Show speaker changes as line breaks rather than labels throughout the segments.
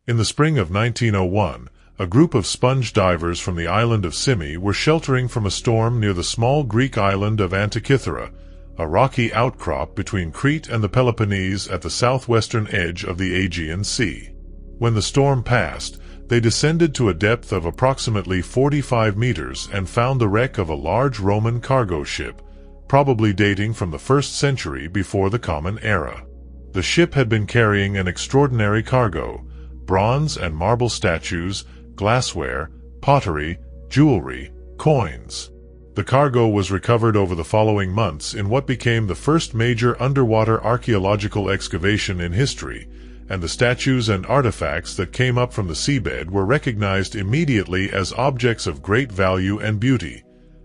In the spring of 1901, a group of sponge divers from the island of Symi were sheltering from a storm near the small Greek island of Antikythera, a rocky outcrop between Crete and the Peloponnese at the southwestern edge of the Aegean Sea. When the storm passed, they descended to a depth of approximately 45 meters and found the wreck of a large Roman cargo ship, probably dating from the 1st century before the Common Era. The ship had been carrying an extraordinary cargo: bronze and marble statues, glassware, pottery, jewelry, coins. The cargo was recovered over the following months in what became the first major underwater archaeological excavation in history, and the statues and artifacts that came up from the seabed were recognized immediately as objects of great value and beauty,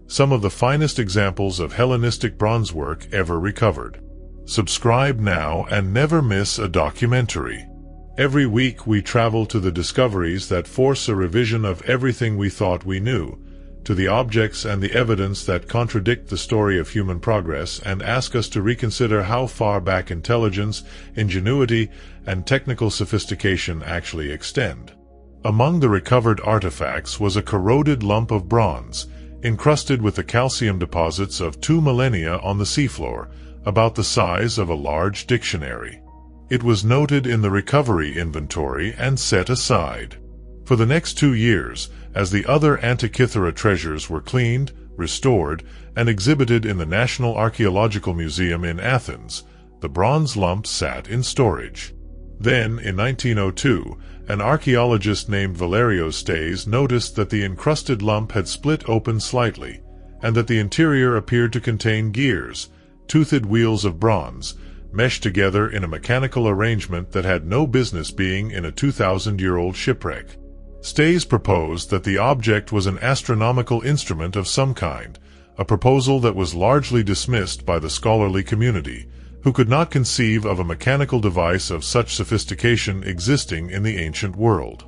some of the finest examples of Hellenistic bronze work ever recovered. Subscribe now and never miss a documentary. Every week we travel to the discoveries that force a revision of everything we thought we knew, to the objects and the evidence that contradict the story of human progress and ask us to reconsider how far back intelligence, ingenuity, and technical sophistication actually extend. Among the recovered artifacts was a corroded lump of bronze, encrusted with the calcium deposits of 2 millennia on the seafloor, about the size of a large dictionary. It was noted in the recovery inventory and set aside. For the next 2 years, as the other Antikythera treasures were cleaned, restored, and exhibited in the National Archaeological Museum in Athens, the bronze lump sat in storage. Then, in 1902, an archaeologist named Valerio Staes noticed that the encrusted lump had split open slightly, and that the interior appeared to contain gears, toothed wheels of bronze, meshed together in a mechanical arrangement that had no business being in a 2,000-year-old shipwreck. Staes proposed that the object was an astronomical instrument of some kind, a proposal that was largely dismissed by the scholarly community, who could not conceive of a mechanical device of such sophistication existing in the ancient world.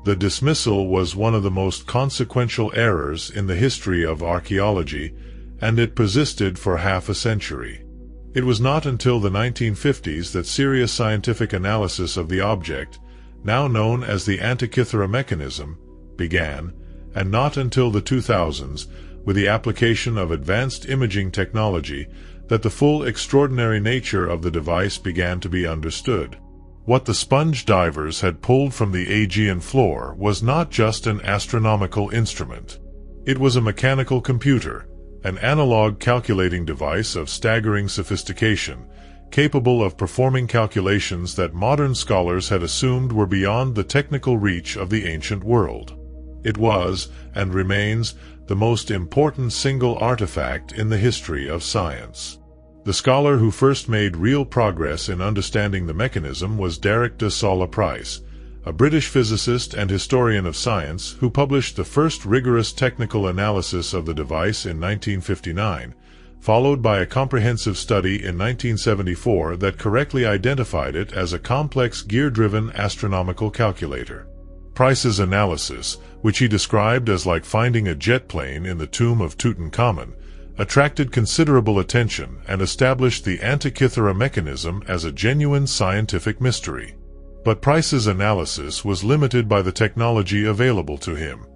The dismissal was one of the most consequential errors in the history of archaeology, and it persisted for half a century. It was not until the 1950s that serious scientific analysis of the object, now known as the Antikythera mechanism, began, and not until the 2000s, with the application of advanced imaging technology, that the full extraordinary nature of the device began to be understood. What the sponge divers had pulled from the Aegean floor was not just an astronomical instrument. It was a mechanical computer, an analog calculating device of staggering sophistication, capable of performing calculations that modern scholars had assumed were beyond the technical reach of the ancient world. It was, and remains, the most important single artifact in the history of science. The scholar who first made real progress in understanding the mechanism was Derek de Solla Price, a British physicist and historian of science who published the first rigorous technical analysis of the device in 1959, followed by a comprehensive study in 1974 that correctly identified it as a complex gear-driven astronomical calculator. Price's analysis, which he described as like finding a jet plane in the tomb of Tutankhamun, attracted considerable attention and established the Antikythera mechanism as a genuine scientific mystery. But Price's analysis was limited by the technology available to him.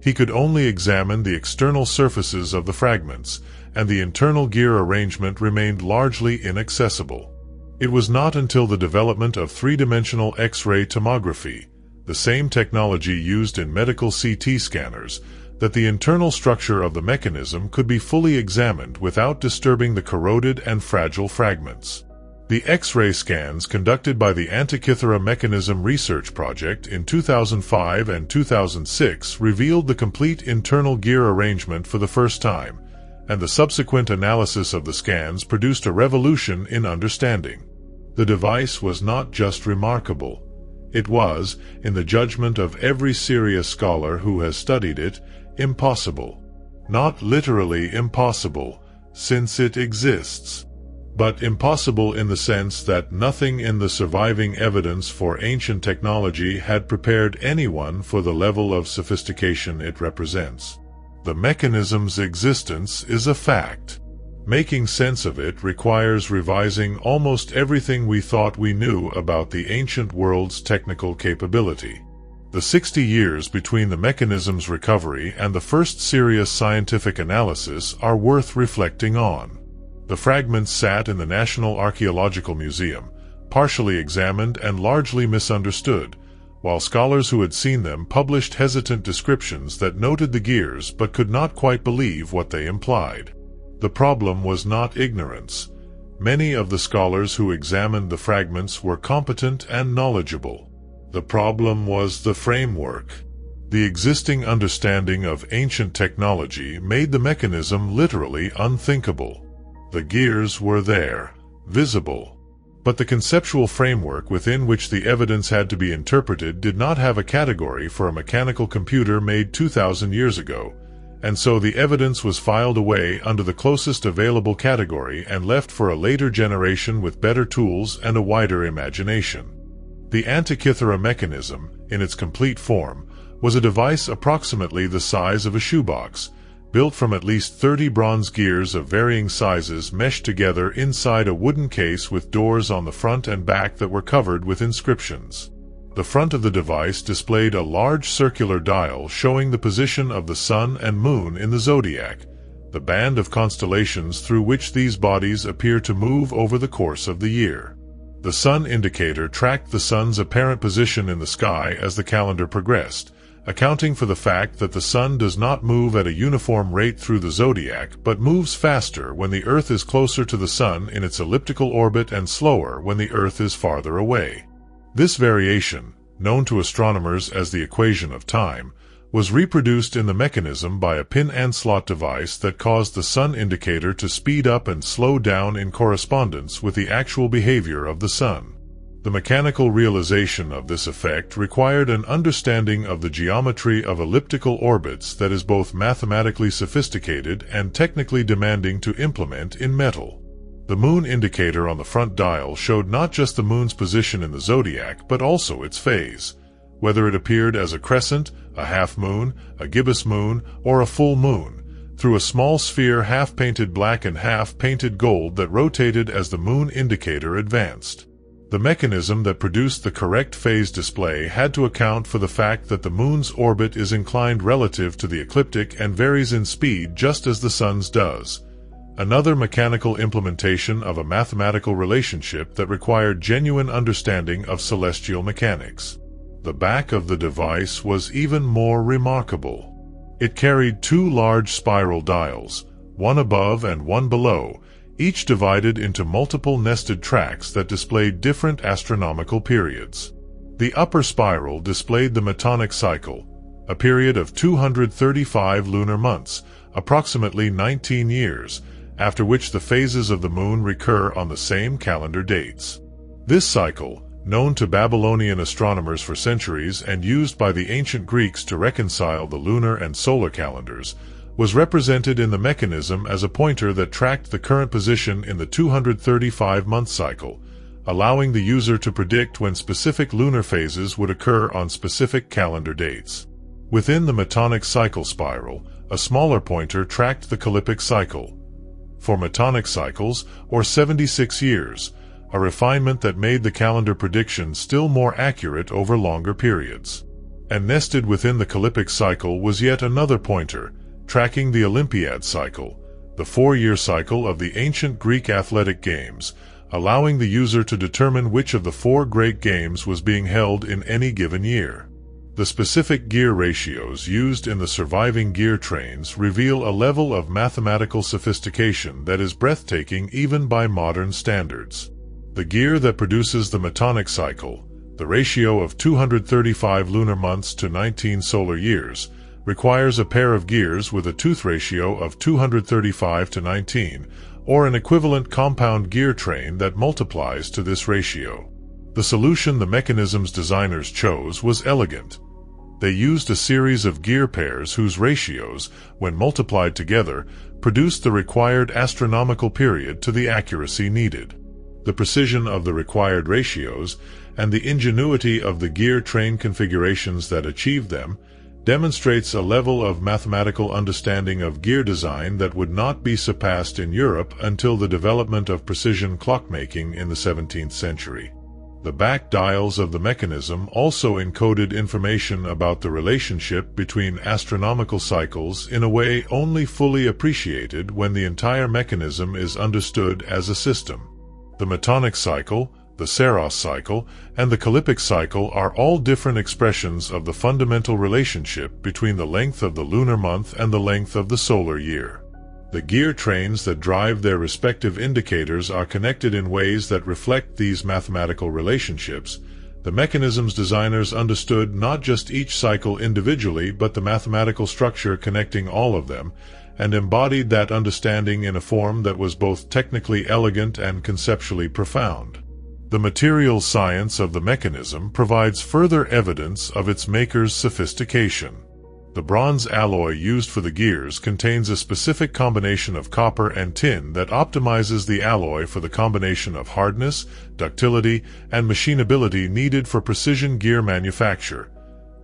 He could only examine the external surfaces of the fragments, and the internal gear arrangement remained largely inaccessible. It was not until the development of three-dimensional X-ray tomography, the same technology used in medical CT scanners, that the internal structure of the mechanism could be fully examined without disturbing the corroded and fragile fragments. The X-ray scans conducted by the Antikythera Mechanism Research Project in 2005 and 2006 revealed the complete internal gear arrangement for the first time, and the subsequent analysis of the scans produced a revolution in understanding. The device was not just remarkable. It was, in the judgment of every serious scholar who has studied it, impossible. Not literally impossible, since it exists, but impossible in the sense that nothing in the surviving evidence for ancient technology had prepared anyone for the level of sophistication it represents. The mechanism's existence is a fact. Making sense of it requires revising almost everything we thought we knew about the ancient world's technical capability. The 60 years between the mechanism's recovery and the first serious scientific analysis are worth reflecting on. The fragments sat in the National Archaeological Museum, partially examined and largely misunderstood, while scholars who had seen them published hesitant descriptions that noted the gears but could not quite believe what they implied. The problem was not ignorance. Many of the scholars who examined the fragments were competent and knowledgeable. The problem was the framework. The existing understanding of ancient technology made the mechanism literally unthinkable. The gears were there, visible. But the conceptual framework within which the evidence had to be interpreted did not have a category for a mechanical computer made 2,000 years ago, and so the evidence was filed away under the closest available category and left for a later generation with better tools and a wider imagination. The Antikythera mechanism, in its complete form, was a device approximately the size of a shoebox, built from at least 30 bronze gears of varying sizes meshed together inside a wooden case with doors on the front and back that were covered with inscriptions. The front of the device displayed a large circular dial showing the position of the sun and moon in the zodiac, the band of constellations through which these bodies appear to move over the course of the year. The sun indicator tracked the sun's apparent position in the sky as the calendar progressed, accounting for the fact that the sun does not move at a uniform rate through the zodiac but moves faster when the Earth is closer to the sun in its elliptical orbit and slower when the Earth is farther away. This variation, known to astronomers as the equation of time, was reproduced in the mechanism by a pin and slot device that caused the sun indicator to speed up and slow down in correspondence with the actual behavior of the sun. The mechanical realization of this effect required an understanding of the geometry of elliptical orbits that is both mathematically sophisticated and technically demanding to implement in metal. The moon indicator on the front dial showed not just the moon's position in the zodiac but also its phase, whether it appeared as a crescent, a half moon, a gibbous moon, or a full moon, through a small sphere half painted black and half painted gold that rotated as the moon indicator advanced. The mechanism that produced the correct phase display had to account for the fact that the moon's orbit is inclined relative to the ecliptic and varies in speed just as the sun's does. Another mechanical implementation of a mathematical relationship that required genuine understanding of celestial mechanics. The back of the device was even more remarkable. It carried two large spiral dials, one above and one below, each divided into multiple nested tracks that displayed different astronomical periods. The upper spiral displayed the Metonic cycle, a period of 235 lunar months, approximately 19 years, after which the phases of the moon recur on the same calendar dates. This cycle, known to Babylonian astronomers for centuries and used by the ancient Greeks to reconcile the lunar and solar calendars, was represented in the mechanism as a pointer that tracked the current position in the 235-month cycle, allowing the user to predict when specific lunar phases would occur on specific calendar dates. Within the Metonic cycle spiral, a smaller pointer tracked the Callippic cycle. For Metonic cycles, or 76 years, a refinement that made the calendar prediction still more accurate over longer periods. And nested within the Callippic cycle was yet another pointer, tracking the Olympiad cycle, the 4-year cycle of the ancient Greek athletic games, allowing the user to determine which of the 4 great games was being held in any given year. The specific gear ratios used in the surviving gear trains reveal a level of mathematical sophistication that is breathtaking even by modern standards. The gear that produces the Metonic cycle, the ratio of 235 lunar months to 19 solar years, requires a pair of gears with a tooth ratio of 235 to 19, or an equivalent compound gear train that multiplies to this ratio. The solution the mechanism's designers chose was elegant. They used a series of gear pairs whose ratios, when multiplied together, produced the required astronomical period to the accuracy needed. The precision of the required ratios, and the ingenuity of the gear train configurations that achieved them, demonstrates a level of mathematical understanding of gear design that would not be surpassed in Europe until the development of precision clockmaking in the 17th century. The back dials of the mechanism also encoded information about the relationship between astronomical cycles in a way only fully appreciated when the entire mechanism is understood as a system. The Metonic cycle, the Saros cycle, and the Callippic cycle are all different expressions of the fundamental relationship between the length of the lunar month and the length of the solar year. The gear trains that drive their respective indicators are connected in ways that reflect these mathematical relationships. The mechanism's designers understood not just each cycle individually but the mathematical structure connecting all of them, and embodied that understanding in a form that was both technically elegant and conceptually profound. The material science of the mechanism provides further evidence of its maker's sophistication. The bronze alloy used for the gears contains a specific combination of copper and tin that optimizes the alloy for the combination of hardness, ductility, and machinability needed for precision gear manufacture,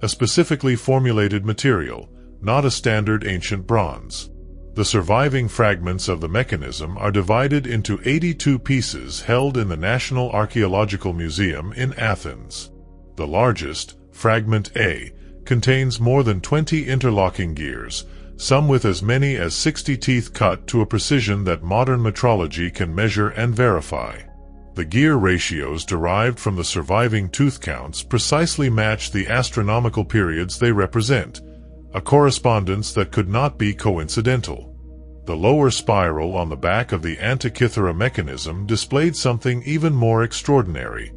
a specifically formulated material, not a standard ancient bronze. The surviving fragments of the mechanism are divided into 82 pieces held in the National Archaeological Museum in Athens. The largest, Fragment A, contains more than 20 interlocking gears, some with as many as 60 teeth cut to a precision that modern metrology can measure and verify. The gear ratios derived from the surviving tooth counts precisely match the astronomical periods they represent, a correspondence that could not be coincidental. The lower spiral on the back of the Antikythera mechanism displayed something even more extraordinary: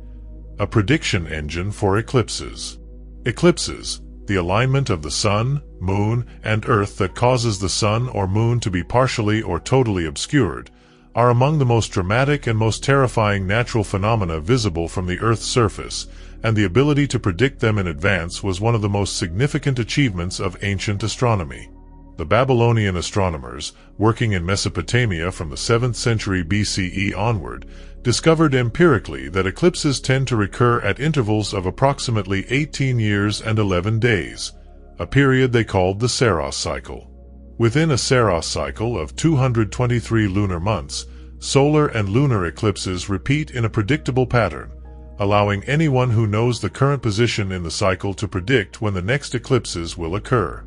a prediction engine for eclipses. Eclipses, the alignment of the sun, moon, and earth that causes the sun or moon to be partially or totally obscured, are among the most dramatic and most terrifying natural phenomena visible from the Earth's surface, and the ability to predict them in advance was one of the most significant achievements of ancient astronomy. The Babylonian astronomers, working in Mesopotamia from the 7th century BCE onward, discovered empirically that eclipses tend to recur at intervals of approximately 18 years and 11 days, a period they called the Saros cycle. Within a Saros cycle of 223 lunar months, solar and lunar eclipses repeat in a predictable pattern, allowing anyone who knows the current position in the cycle to predict when the next eclipses will occur.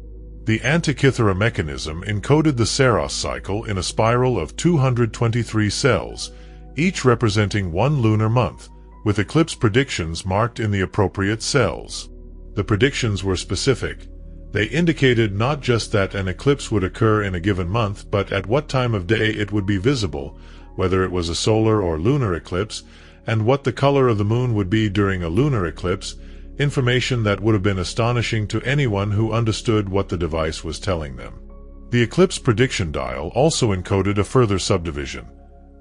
The Antikythera mechanism encoded the Saros cycle in a spiral of 223 cells, each representing one lunar month, with eclipse predictions marked in the appropriate cells. The predictions were specific. They indicated not just that an eclipse would occur in a given month, but at what time of day it would be visible, whether it was a solar or lunar eclipse, and what the color of the moon would be during a lunar eclipse, information that would have been astonishing to anyone who understood what the device was telling them. The eclipse prediction dial also encoded a further subdivision: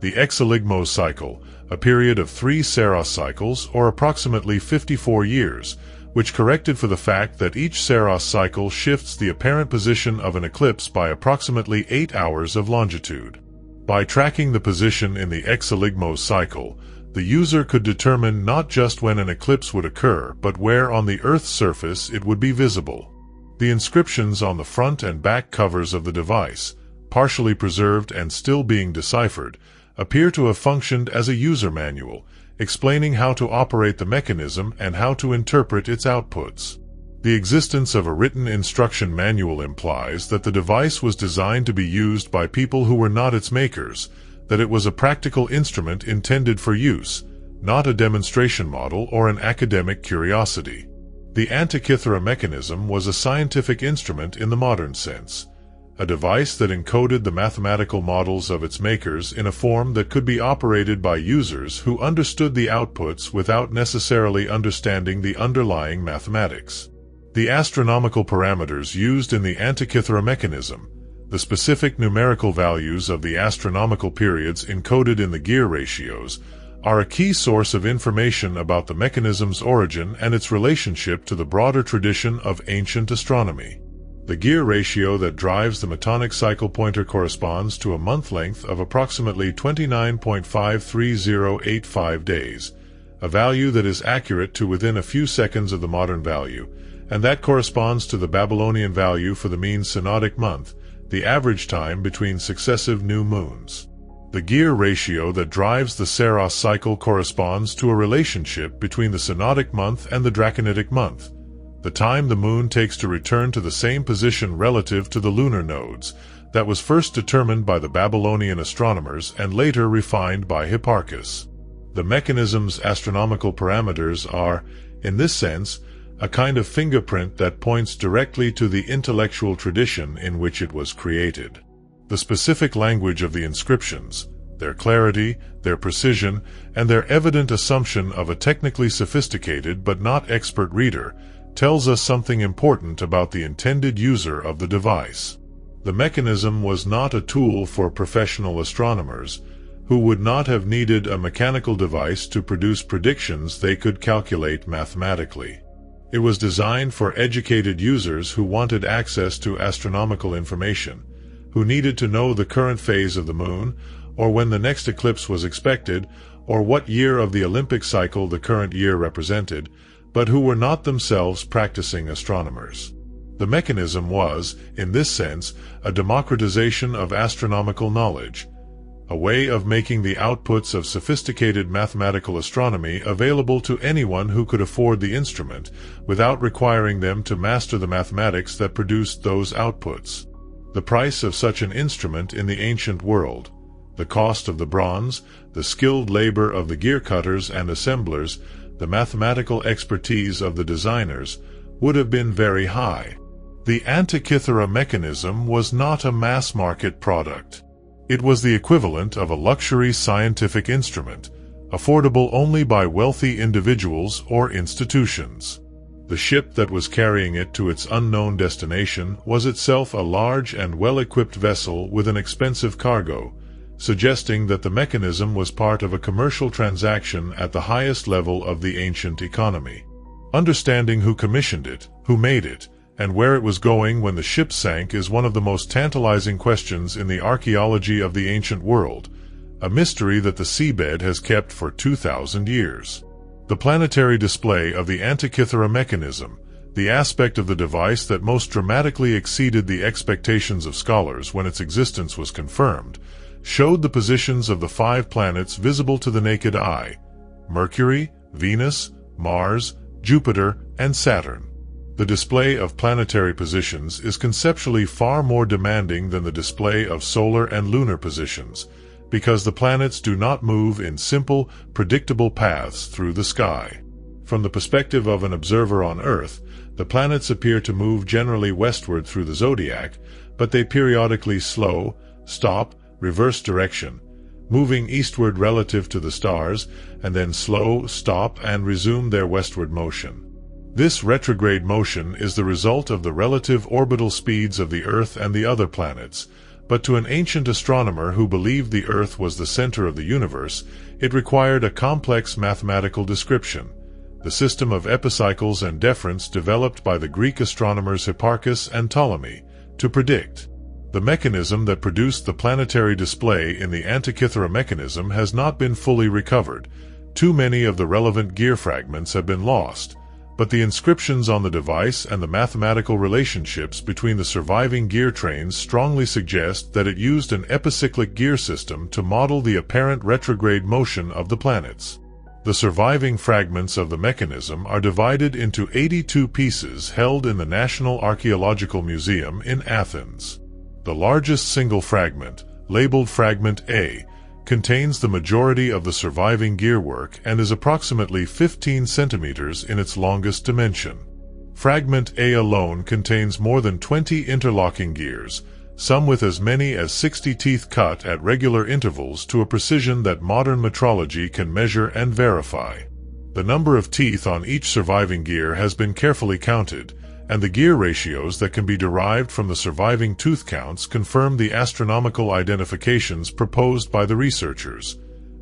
the exoligmos cycle, a period of 3 Saros cycles, or approximately 54 years, which corrected for the fact that each Saros cycle shifts the apparent position of an eclipse by approximately 8 hours of longitude. By tracking the position in the exoligmos cycle, the user could determine not just when an eclipse would occur, but where on the Earth's surface it would be visible. The inscriptions on the front and back covers of the device, partially preserved and still being deciphered, appear to have functioned as a user manual, explaining how to operate the mechanism and how to interpret its outputs. The existence of a written instruction manual implies that the device was designed to be used by people who were not its makers, that it was a practical instrument intended for use, not a demonstration model or an academic curiosity. The Antikythera mechanism was a scientific instrument in the modern sense, a device that encoded the mathematical models of its makers in a form that could be operated by users who understood the outputs without necessarily understanding the underlying mathematics. The astronomical parameters used in the Antikythera mechanism, the specific numerical values of the astronomical periods encoded in the gear ratios, are a key source of information about the mechanism's origin and its relationship to the broader tradition of ancient astronomy. The gear ratio that drives the Metonic cycle pointer corresponds to a month length of approximately 29.53085 days, a value that is accurate to within a few seconds of the modern value, and that corresponds to the Babylonian value for the mean synodic month, the average time between successive new moons. The gear ratio that drives the Saros cycle corresponds to a relationship between the synodic month and the draconitic month, the time the moon takes to return to the same position relative to the lunar nodes, that was first determined by the Babylonian astronomers and later refined by Hipparchus. The mechanism's astronomical parameters are, in this sense, a kind of fingerprint that points directly to the intellectual tradition in which it was created. The specific language of the inscriptions, their clarity, their precision, and their evident assumption of a technically sophisticated but not expert reader tells us something important about the intended user of the device. The mechanism was not a tool for professional astronomers, who would not have needed a mechanical device to produce predictions they could calculate mathematically. It was designed for educated users who wanted access to astronomical information, who needed to know the current phase of the moon, or when the next eclipse was expected, or what year of the Olympic cycle the current year represented, but who were not themselves practicing astronomers. The mechanism was, in this sense, a democratization of astronomical knowledge, a way of making the outputs of sophisticated mathematical astronomy available to anyone who could afford the instrument, without requiring them to master the mathematics that produced those outputs. The price of such an instrument in the ancient world, the cost of the bronze, the skilled labor of the gear cutters and assemblers, the mathematical expertise of the designers, would have been very high. The Antikythera mechanism was not a mass-market product. It was the equivalent of a luxury scientific instrument, affordable only by wealthy individuals or institutions. The ship that was carrying it to its unknown destination was itself a large and well-equipped vessel with an expensive cargo, suggesting that the mechanism was part of a commercial transaction at the highest level of the ancient economy. Understanding who commissioned it, who made it, and where it was going when the ship sank is one of the most tantalizing questions in the archaeology of the ancient world, a mystery that the seabed has kept for 2,000 years. The planetary display of the Antikythera mechanism, the aspect of the device that most dramatically exceeded the expectations of scholars when its existence was confirmed, showed the positions of the 5 planets visible to the naked eye: Mercury, Venus, Mars, Jupiter, and Saturn. The display of planetary positions is conceptually far more demanding than the display of solar and lunar positions, because the planets do not move in simple, predictable paths through the sky. From the perspective of an observer on Earth, the planets appear to move generally westward through the zodiac, but they periodically slow, stop, reverse direction, moving eastward relative to the stars, and then slow, stop, and resume their westward motion. This retrograde motion is the result of the relative orbital speeds of the Earth and the other planets, but to an ancient astronomer who believed the Earth was the center of the universe, it required a complex mathematical description, the system of epicycles and deferents developed by the Greek astronomers Hipparchus and Ptolemy, to predict. The mechanism that produced the planetary display in the Antikythera mechanism has not been fully recovered. Too many of the relevant gear fragments have been lost, but the inscriptions on the device and the mathematical relationships between the surviving gear trains strongly suggest that it used an epicyclic gear system to model the apparent retrograde motion of the planets. The surviving fragments of the mechanism are divided into 82 pieces held in the National Archaeological Museum in Athens. The largest single fragment, labeled Fragment A, contains the majority of the surviving gearwork and is approximately 15 centimeters in its longest dimension. Fragment A alone contains more than 20 interlocking gears, some with as many as 60 teeth cut at regular intervals to a precision that modern metrology can measure and verify. The number of teeth on each surviving gear has been carefully counted, and the gear ratios that can be derived from the surviving tooth counts confirm the astronomical identifications proposed by the researchers.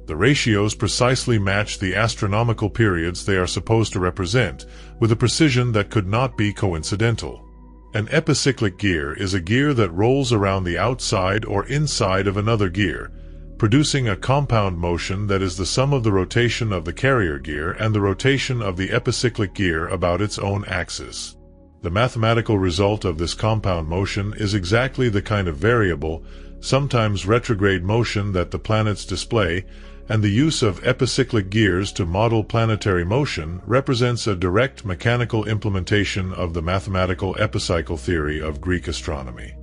The ratios precisely match the astronomical periods they are supposed to represent, with a precision that could not be coincidental. An epicyclic gear is a gear that rolls around the outside or inside of another gear, producing a compound motion that is the sum of the rotation of the carrier gear and the rotation of the epicyclic gear about its own axis. The mathematical result of this compound motion is exactly the kind of variable, sometimes retrograde motion that the planets display, and the use of epicyclic gears to model planetary motion represents a direct mechanical implementation of the mathematical epicycle theory of Greek astronomy.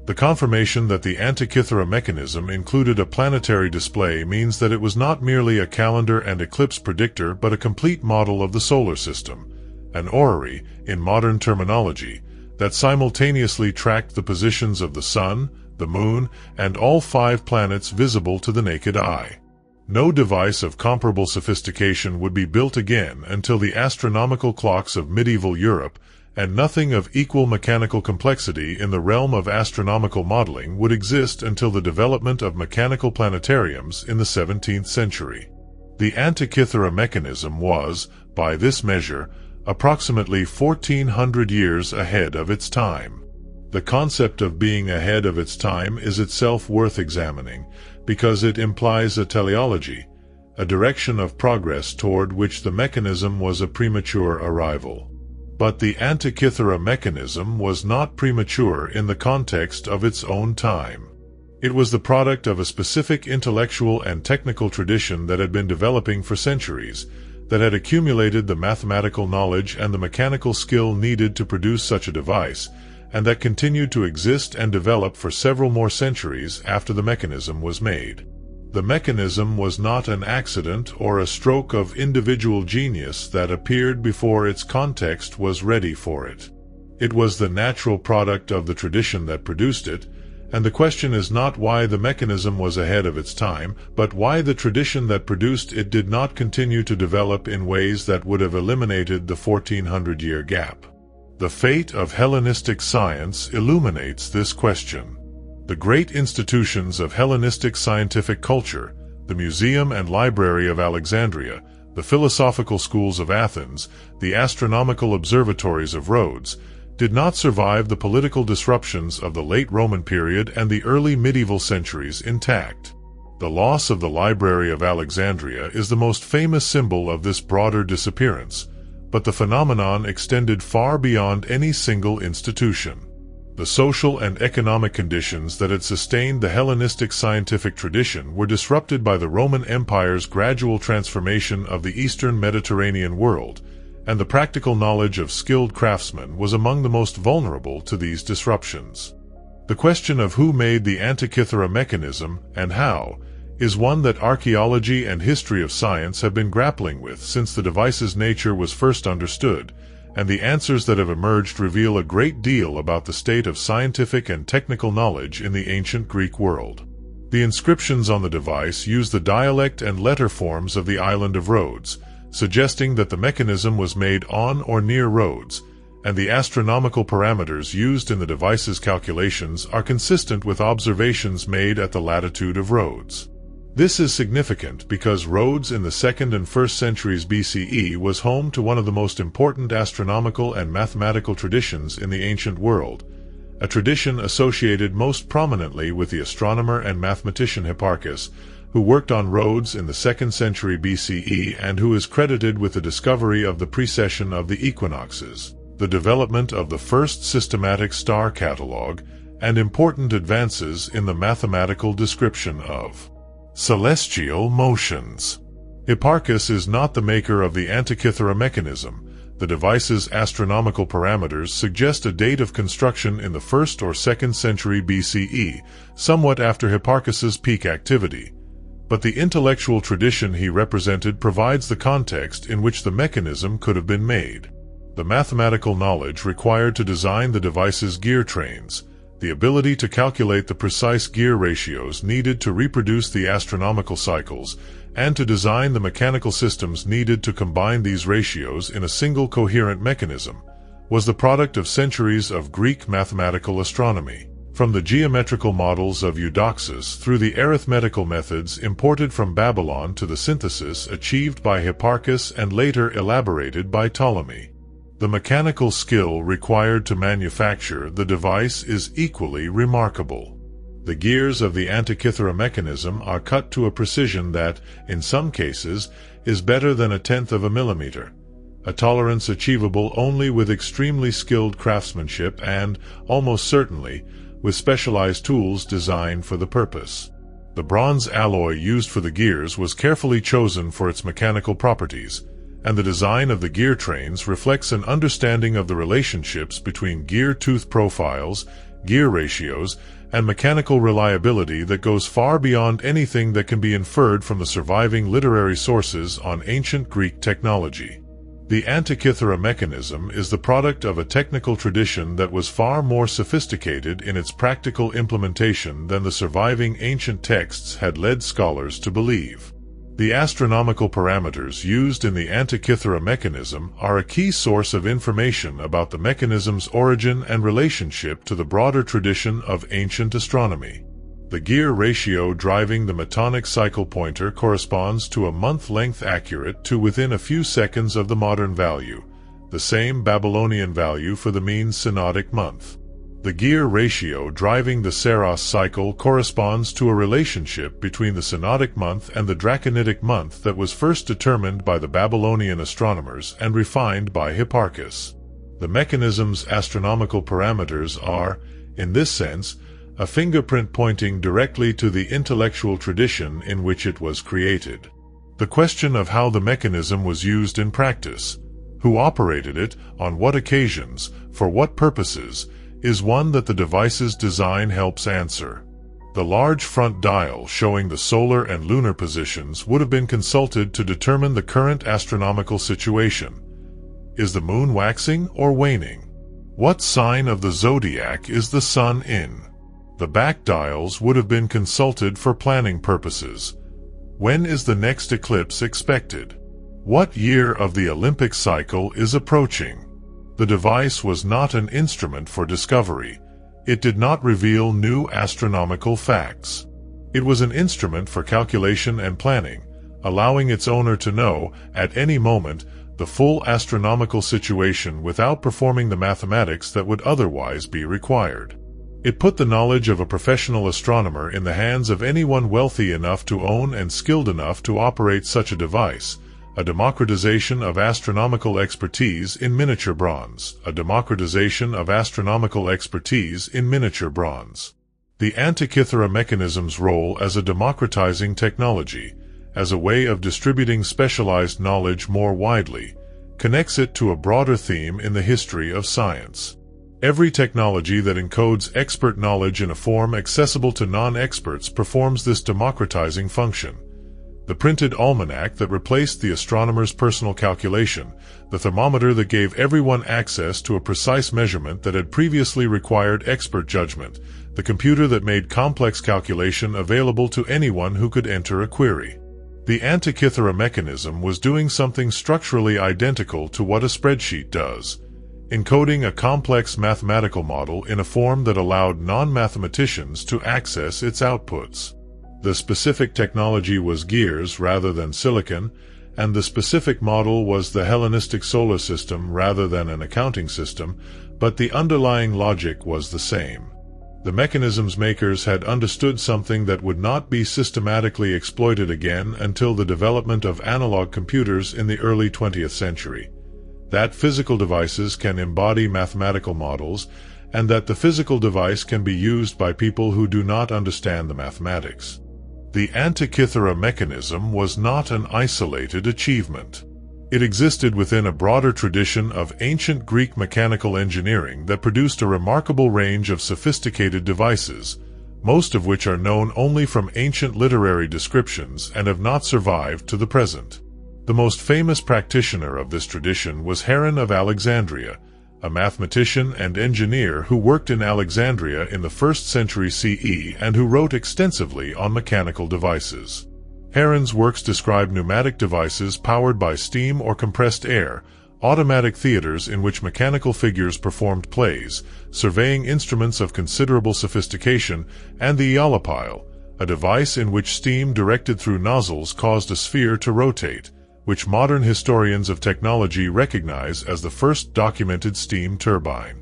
The confirmation that the Antikythera mechanism included a planetary display means that it was not merely a calendar and eclipse predictor but a complete model of the solar system, an orrery, in modern terminology, that simultaneously tracked the positions of the Sun, the Moon, and all 5 planets visible to the naked eye. No device of comparable sophistication would be built again until the astronomical clocks of medieval Europe, and nothing of equal mechanical complexity in the realm of astronomical modeling would exist until the development of mechanical planetariums in the 17th century. The Antikythera mechanism was, by this measure, approximately 1400 years ahead of its time. The concept of being ahead of its time is itself worth examining, because it implies a teleology, a direction of progress toward which the mechanism was a premature arrival. But the Antikythera mechanism was not premature in the context of its own time. It was the product of a specific intellectual and technical tradition that had been developing for centuries, that had accumulated the mathematical knowledge and the mechanical skill needed to produce such a device, and that continued to exist and develop for several more centuries after the mechanism was made. The mechanism was not an accident or a stroke of individual genius that appeared before its context was ready for it. It was the natural product of the tradition that produced it, and the question is not why the mechanism was ahead of its time, but why the tradition that produced it did not continue to develop in ways that would have eliminated the 1400-year gap. The fate of Hellenistic science illuminates this question. The great institutions of Hellenistic scientific culture, the Museum and Library of Alexandria, the philosophical schools of Athens, the astronomical observatories of Rhodes, did not survive the political disruptions of the late Roman period and the early medieval centuries intact. The loss of the Library of Alexandria is the most famous symbol of this broader disappearance, but the phenomenon extended far beyond any single institution. The social and economic conditions that had sustained the Hellenistic scientific tradition were disrupted by the Roman Empire's gradual transformation of the Eastern Mediterranean world, and the practical knowledge of skilled craftsmen was among the most vulnerable to these disruptions. The question of who made the Antikythera mechanism, and how, is one that archaeology and history of science have been grappling with since the device's nature was first understood, and the answers that have emerged reveal a great deal about the state of scientific and technical knowledge in the ancient Greek world. The inscriptions on the device use the dialect and letter forms of the island of Rhodes, suggesting that the mechanism was made on or near Rhodes, and the astronomical parameters used in the device's calculations are consistent with observations made at the latitude of Rhodes. This is significant because Rhodes in the 2nd and 1st centuries BCE was home to one of the most important astronomical and mathematical traditions in the ancient world, a tradition associated most prominently with the astronomer and mathematician Hipparchus, who worked on Rhodes in the 2nd century BCE and who is credited with the discovery of the precession of the equinoxes, the development of the first systematic star catalogue, and important advances in the mathematical description of celestial motions. Hipparchus is not the maker of the Antikythera mechanism. The device's astronomical parameters suggest a date of construction in the 1st or 2nd century BCE, somewhat after Hipparchus's peak activity. But the intellectual tradition he represented provides the context in which the mechanism could have been made. The mathematical knowledge required to design the device's gear trains, the ability to calculate the precise gear ratios needed to reproduce the astronomical cycles, and to design the mechanical systems needed to combine these ratios in a single coherent mechanism, was the product of centuries of Greek mathematical astronomy. From the geometrical models of Eudoxus through the arithmetical methods imported from Babylon to the synthesis achieved by Hipparchus and later elaborated by Ptolemy. The mechanical skill required to manufacture the device is equally remarkable. The gears of the Antikythera mechanism are cut to a precision that, in some cases, is better than 1/10 of a millimeter, a tolerance achievable only with extremely skilled craftsmanship and, almost certainly, with specialized tools designed for the purpose. The bronze alloy used for the gears was carefully chosen for its mechanical properties, and the design of the gear trains reflects an understanding of the relationships between gear tooth profiles, gear ratios, and mechanical reliability that goes far beyond anything that can be inferred from the surviving literary sources on ancient Greek technology. The Antikythera mechanism is the product of a technical tradition that was far more sophisticated in its practical implementation than the surviving ancient texts had led scholars to believe. The astronomical parameters used in the Antikythera mechanism are a key source of information about the mechanism's origin and relationship to the broader tradition of ancient astronomy. The gear ratio driving the metonic cycle pointer corresponds to a month-length accurate to within a few seconds of the modern value, the same Babylonian value for the mean synodic month. The gear ratio driving the Saros cycle corresponds to a relationship between the synodic month and the draconitic month that was first determined by the Babylonian astronomers and refined by Hipparchus. The mechanism's astronomical parameters are, in this sense, a fingerprint pointing directly to the intellectual tradition in which it was created. The question of how the mechanism was used in practice, who operated it, on what occasions, for what purposes, is one that the device's design helps answer. The large front dial showing the solar and lunar positions would have been consulted to determine the current astronomical situation. Is the moon waxing or waning? What sign of the zodiac is the sun in? The back dials would have been consulted for planning purposes. When is the next eclipse expected? What year of the Olympic cycle is approaching? The device was not an instrument for discovery. It did not reveal new astronomical facts. It was an instrument for calculation and planning, allowing its owner to know, at any moment, the full astronomical situation without performing the mathematics that would otherwise be required. It put the knowledge of a professional astronomer in the hands of anyone wealthy enough to own and skilled enough to operate such a device, a democratization of astronomical expertise in miniature bronze, a democratization of astronomical expertise in miniature bronze. The Antikythera mechanism's role as a democratizing technology, as a way of distributing specialized knowledge more widely, connects it to a broader theme in the history of science. Every technology that encodes expert knowledge in a form accessible to non-experts performs this democratizing function. The printed almanac that replaced the astronomer's personal calculation, the thermometer that gave everyone access to a precise measurement that had previously required expert judgment, the computer that made complex calculation available to anyone who could enter a query. The Antikythera mechanism was doing something structurally identical to what a spreadsheet does, encoding a complex mathematical model in a form that allowed non-mathematicians to access its outputs. The specific technology was gears rather than silicon, and the specific model was the Hellenistic solar system rather than an accounting system, but the underlying logic was the same. The mechanism's makers had understood something that would not be systematically exploited again until the development of analog computers in the early 20th century. That physical devices can embody mathematical models, and that the physical device can be used by people who do not understand the mathematics. The Antikythera mechanism was not an isolated achievement. It existed within a broader tradition of ancient Greek mechanical engineering that produced a remarkable range of sophisticated devices, most of which are known only from ancient literary descriptions and have not survived to the present. The most famous practitioner of this tradition was Heron of Alexandria, a mathematician and engineer who worked in Alexandria in the 1st century CE and who wrote extensively on mechanical devices. Heron's works describe pneumatic devices powered by steam or compressed air, automatic theaters in which mechanical figures performed plays, surveying instruments of considerable sophistication, and the eolipile, a device in which steam directed through nozzles caused a sphere to rotate, which modern historians of technology recognize as the first documented steam turbine.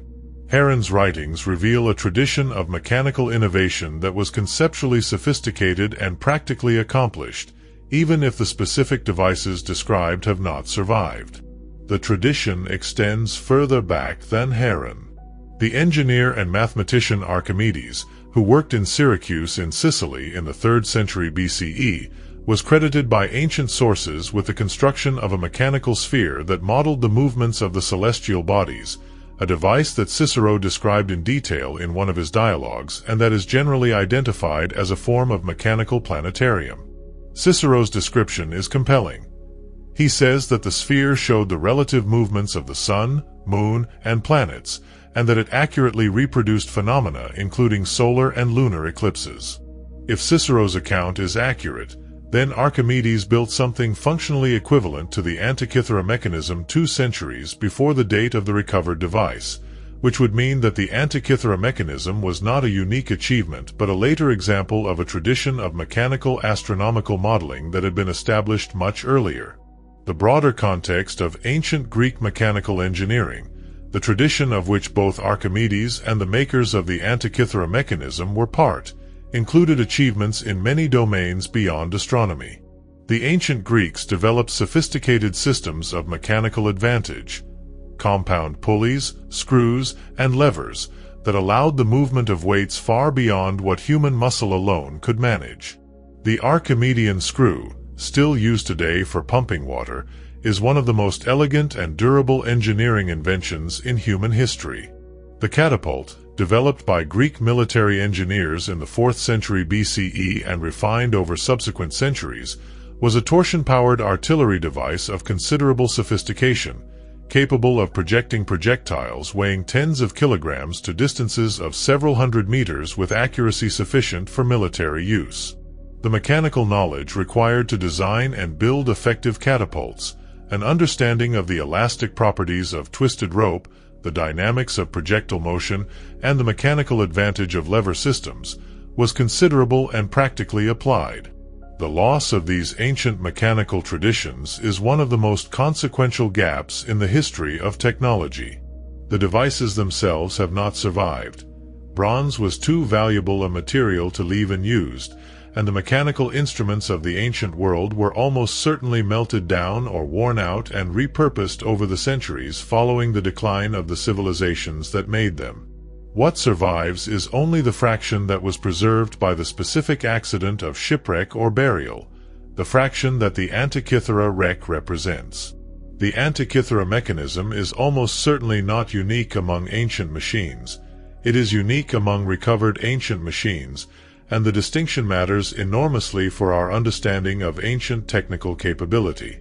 Heron's writings reveal a tradition of mechanical innovation that was conceptually sophisticated and practically accomplished, even if the specific devices described have not survived. The tradition extends further back than Heron. The engineer and mathematician Archimedes, who worked in Syracuse in Sicily in the 3rd century BCE, was credited by ancient sources with the construction of a mechanical sphere that modeled the movements of the celestial bodies, a device that Cicero described in detail in one of his dialogues and that is generally identified as a form of mechanical planetarium. Cicero's description is compelling. He says that the sphere showed the relative movements of the sun, moon, and planets, and that it accurately reproduced phenomena including solar and lunar eclipses. If Cicero's account is accurate, then Archimedes built something functionally equivalent to the Antikythera mechanism 2 centuries before the date of the recovered device, which would mean that the Antikythera mechanism was not a unique achievement but a later example of a tradition of mechanical astronomical modeling that had been established much earlier. The broader context of ancient Greek mechanical engineering, the tradition of which both Archimedes and the makers of the Antikythera mechanism were part, included achievements in many domains beyond astronomy. The ancient Greeks developed sophisticated systems of mechanical advantage, compound pulleys, screws, and levers that allowed the movement of weights far beyond what human muscle alone could manage. The Archimedean screw, still used today for pumping water, is one of the most elegant and durable engineering inventions in human history. The catapult, developed by Greek military engineers in the 4th century BCE and refined over subsequent centuries, was a torsion-powered artillery device of considerable sophistication, capable of projecting projectiles weighing tens of kilograms to distances of several hundred meters with accuracy sufficient for military use. The mechanical knowledge required to design and build effective catapults, an understanding of the elastic properties of twisted rope, the dynamics of projectile motion, and the mechanical advantage of lever systems, was considerable and practically applied. The loss of these ancient mechanical traditions is one of the most consequential gaps in the history of technology. The devices themselves have not survived. Bronze was too valuable a material to leave unused, and the mechanical instruments of the ancient world were almost certainly melted down or worn out and repurposed over the centuries following the decline of the civilizations that made them. What survives is only the fraction that was preserved by the specific accident of shipwreck or burial, the fraction that the Antikythera wreck represents. The Antikythera mechanism is almost certainly not unique among ancient machines. It is unique among recovered ancient machines, and the distinction matters enormously for our understanding of ancient technical capability.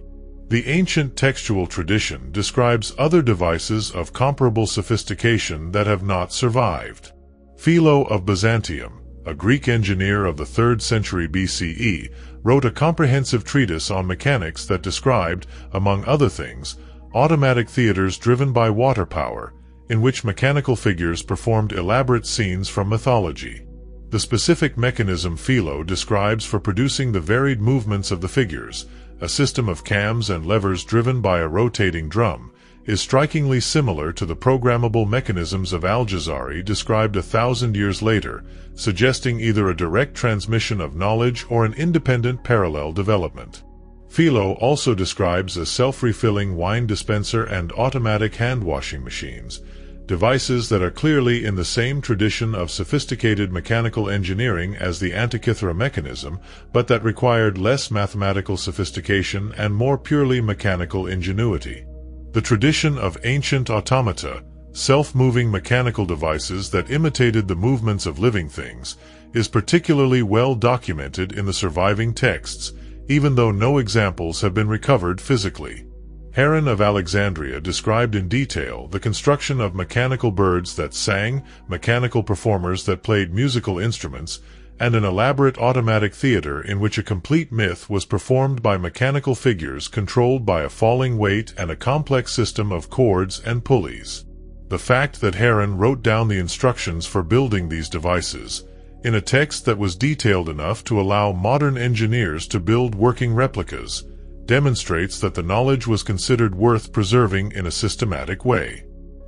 The ancient textual tradition describes other devices of comparable sophistication that have not survived. Philo of Byzantium, a Greek engineer of the 3rd century BCE, wrote a comprehensive treatise on mechanics that described, among other things, automatic theaters driven by water power, in which mechanical figures performed elaborate scenes from mythology. The specific mechanism Philo describes for producing the varied movements of the figures, a system of cams and levers driven by a rotating drum, is strikingly similar to the programmable mechanisms of Al-Jazari described 1,000 years later, suggesting either a direct transmission of knowledge or an independent parallel development. Philo also describes a self-refilling wine dispenser and automatic hand-washing machines, devices that are clearly in the same tradition of sophisticated mechanical engineering as the Antikythera mechanism, but that required less mathematical sophistication and more purely mechanical ingenuity. The tradition of ancient automata, self-moving mechanical devices that imitated the movements of living things, is particularly well documented in the surviving texts, even though no examples have been recovered physically. Heron of Alexandria described in detail the construction of mechanical birds that sang, mechanical performers that played musical instruments, and an elaborate automatic theater in which a complete myth was performed by mechanical figures controlled by a falling weight and a complex system of cords and pulleys. The fact that Heron wrote down the instructions for building these devices, in a text that was detailed enough to allow modern engineers to build working replicas, demonstrates that the knowledge was considered worth preserving in a systematic way.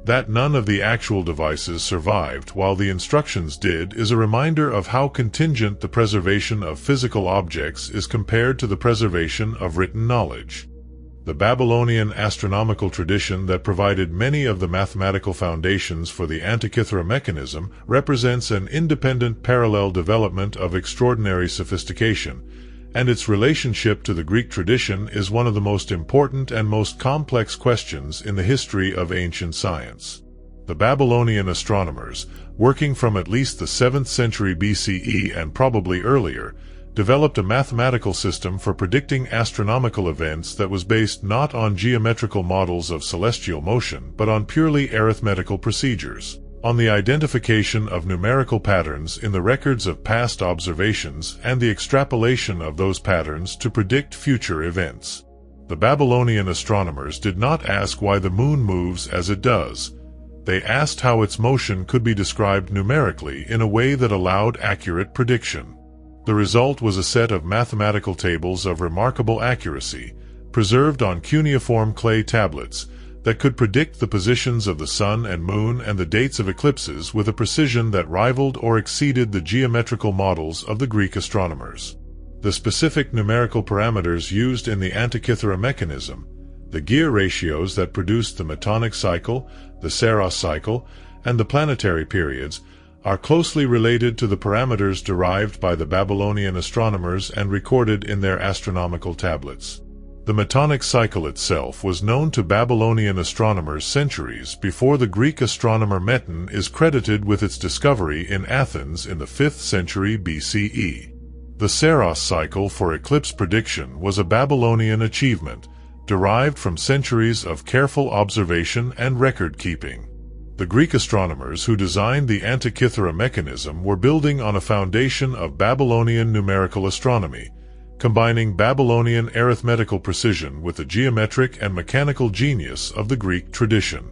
That none of the actual devices survived while the instructions did is a reminder of how contingent the preservation of physical objects is compared to the preservation of written knowledge. The Babylonian astronomical tradition that provided many of the mathematical foundations for the Antikythera mechanism represents an independent parallel development of extraordinary sophistication, and its relationship to the Greek tradition is one of the most important and most complex questions in the history of ancient science. The Babylonian astronomers, working from at least the 7th century BCE and probably earlier, developed a mathematical system for predicting astronomical events that was based not on geometrical models of celestial motion but on purely arithmetical procedures, on the identification of numerical patterns in the records of past observations and the extrapolation of those patterns to predict future events. The Babylonian astronomers did not ask why the moon moves as it does. They asked how its motion could be described numerically in a way that allowed accurate prediction. The result was a set of mathematical tables of remarkable accuracy, preserved on cuneiform clay tablets, that could predict the positions of the sun and moon and the dates of eclipses with a precision that rivaled or exceeded the geometrical models of the Greek astronomers. The specific numerical parameters used in the Antikythera mechanism, the gear ratios that produced the Metonic cycle, the Saros cycle, and the planetary periods, are closely related to the parameters derived by the Babylonian astronomers and recorded in their astronomical tablets. The Metonic cycle itself was known to Babylonian astronomers centuries before the Greek astronomer Meton is credited with its discovery in Athens in the 5th century BCE. The Saros cycle for eclipse prediction was a Babylonian achievement, derived from centuries of careful observation and record-keeping. The Greek astronomers who designed the Antikythera mechanism were building on a foundation of Babylonian numerical astronomy, combining Babylonian arithmetical precision with the geometric and mechanical genius of the Greek tradition.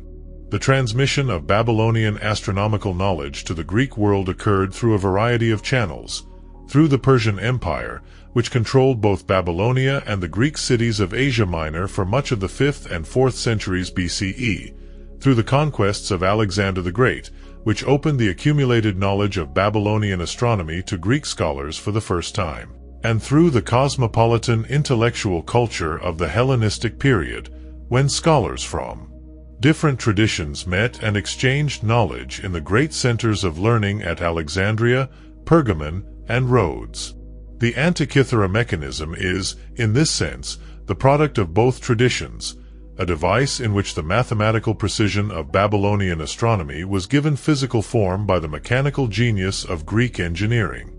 The transmission of Babylonian astronomical knowledge to the Greek world occurred through a variety of channels: through the Persian Empire, which controlled both Babylonia and the Greek cities of Asia Minor for much of the 5th and 4th centuries BCE, through the conquests of Alexander the Great, which opened the accumulated knowledge of Babylonian astronomy to Greek scholars for the first time, and through the cosmopolitan intellectual culture of the Hellenistic period, when scholars from different traditions met and exchanged knowledge in the great centers of learning at Alexandria, Pergamon, and Rhodes. The Antikythera mechanism is, in this sense, the product of both traditions, a device in which the mathematical precision of Babylonian astronomy was given physical form by the mechanical genius of Greek engineering.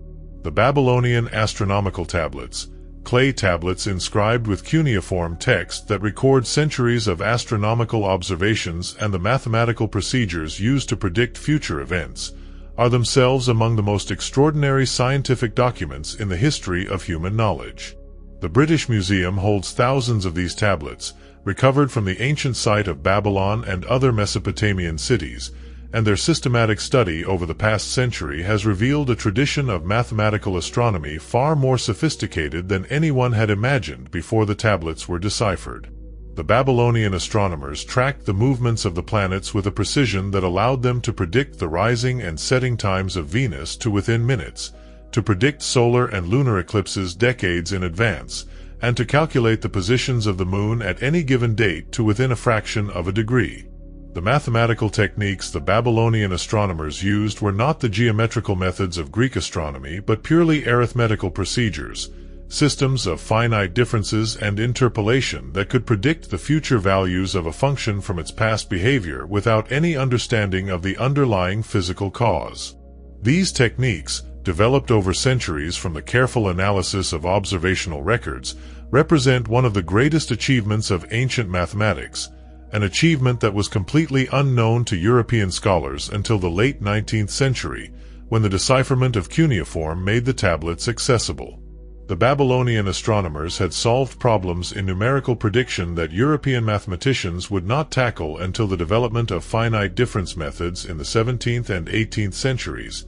The Babylonian astronomical tablets, clay tablets inscribed with cuneiform text that record centuries of astronomical observations and the mathematical procedures used to predict future events, are themselves among the most extraordinary scientific documents in the history of human knowledge. The British Museum holds thousands of these tablets, recovered from the ancient site of Babylon and other Mesopotamian cities, and their systematic study over the past century has revealed a tradition of mathematical astronomy far more sophisticated than anyone had imagined before the tablets were deciphered. The Babylonian astronomers tracked the movements of the planets with a precision that allowed them to predict the rising and setting times of Venus to within minutes, to predict solar and lunar eclipses decades in advance, and to calculate the positions of the moon at any given date to within a fraction of a degree. The mathematical techniques the Babylonian astronomers used were not the geometrical methods of Greek astronomy but purely arithmetical procedures, systems of finite differences and interpolation that could predict the future values of a function from its past behavior without any understanding of the underlying physical cause. These techniques, developed over centuries from the careful analysis of observational records, represent one of the greatest achievements of ancient mathematics, an achievement that was completely unknown to European scholars until the late 19th century, when the decipherment of cuneiform made the tablets accessible. The Babylonian astronomers had solved problems in numerical prediction that European mathematicians would not tackle until the development of finite difference methods in the 17th and 18th centuries,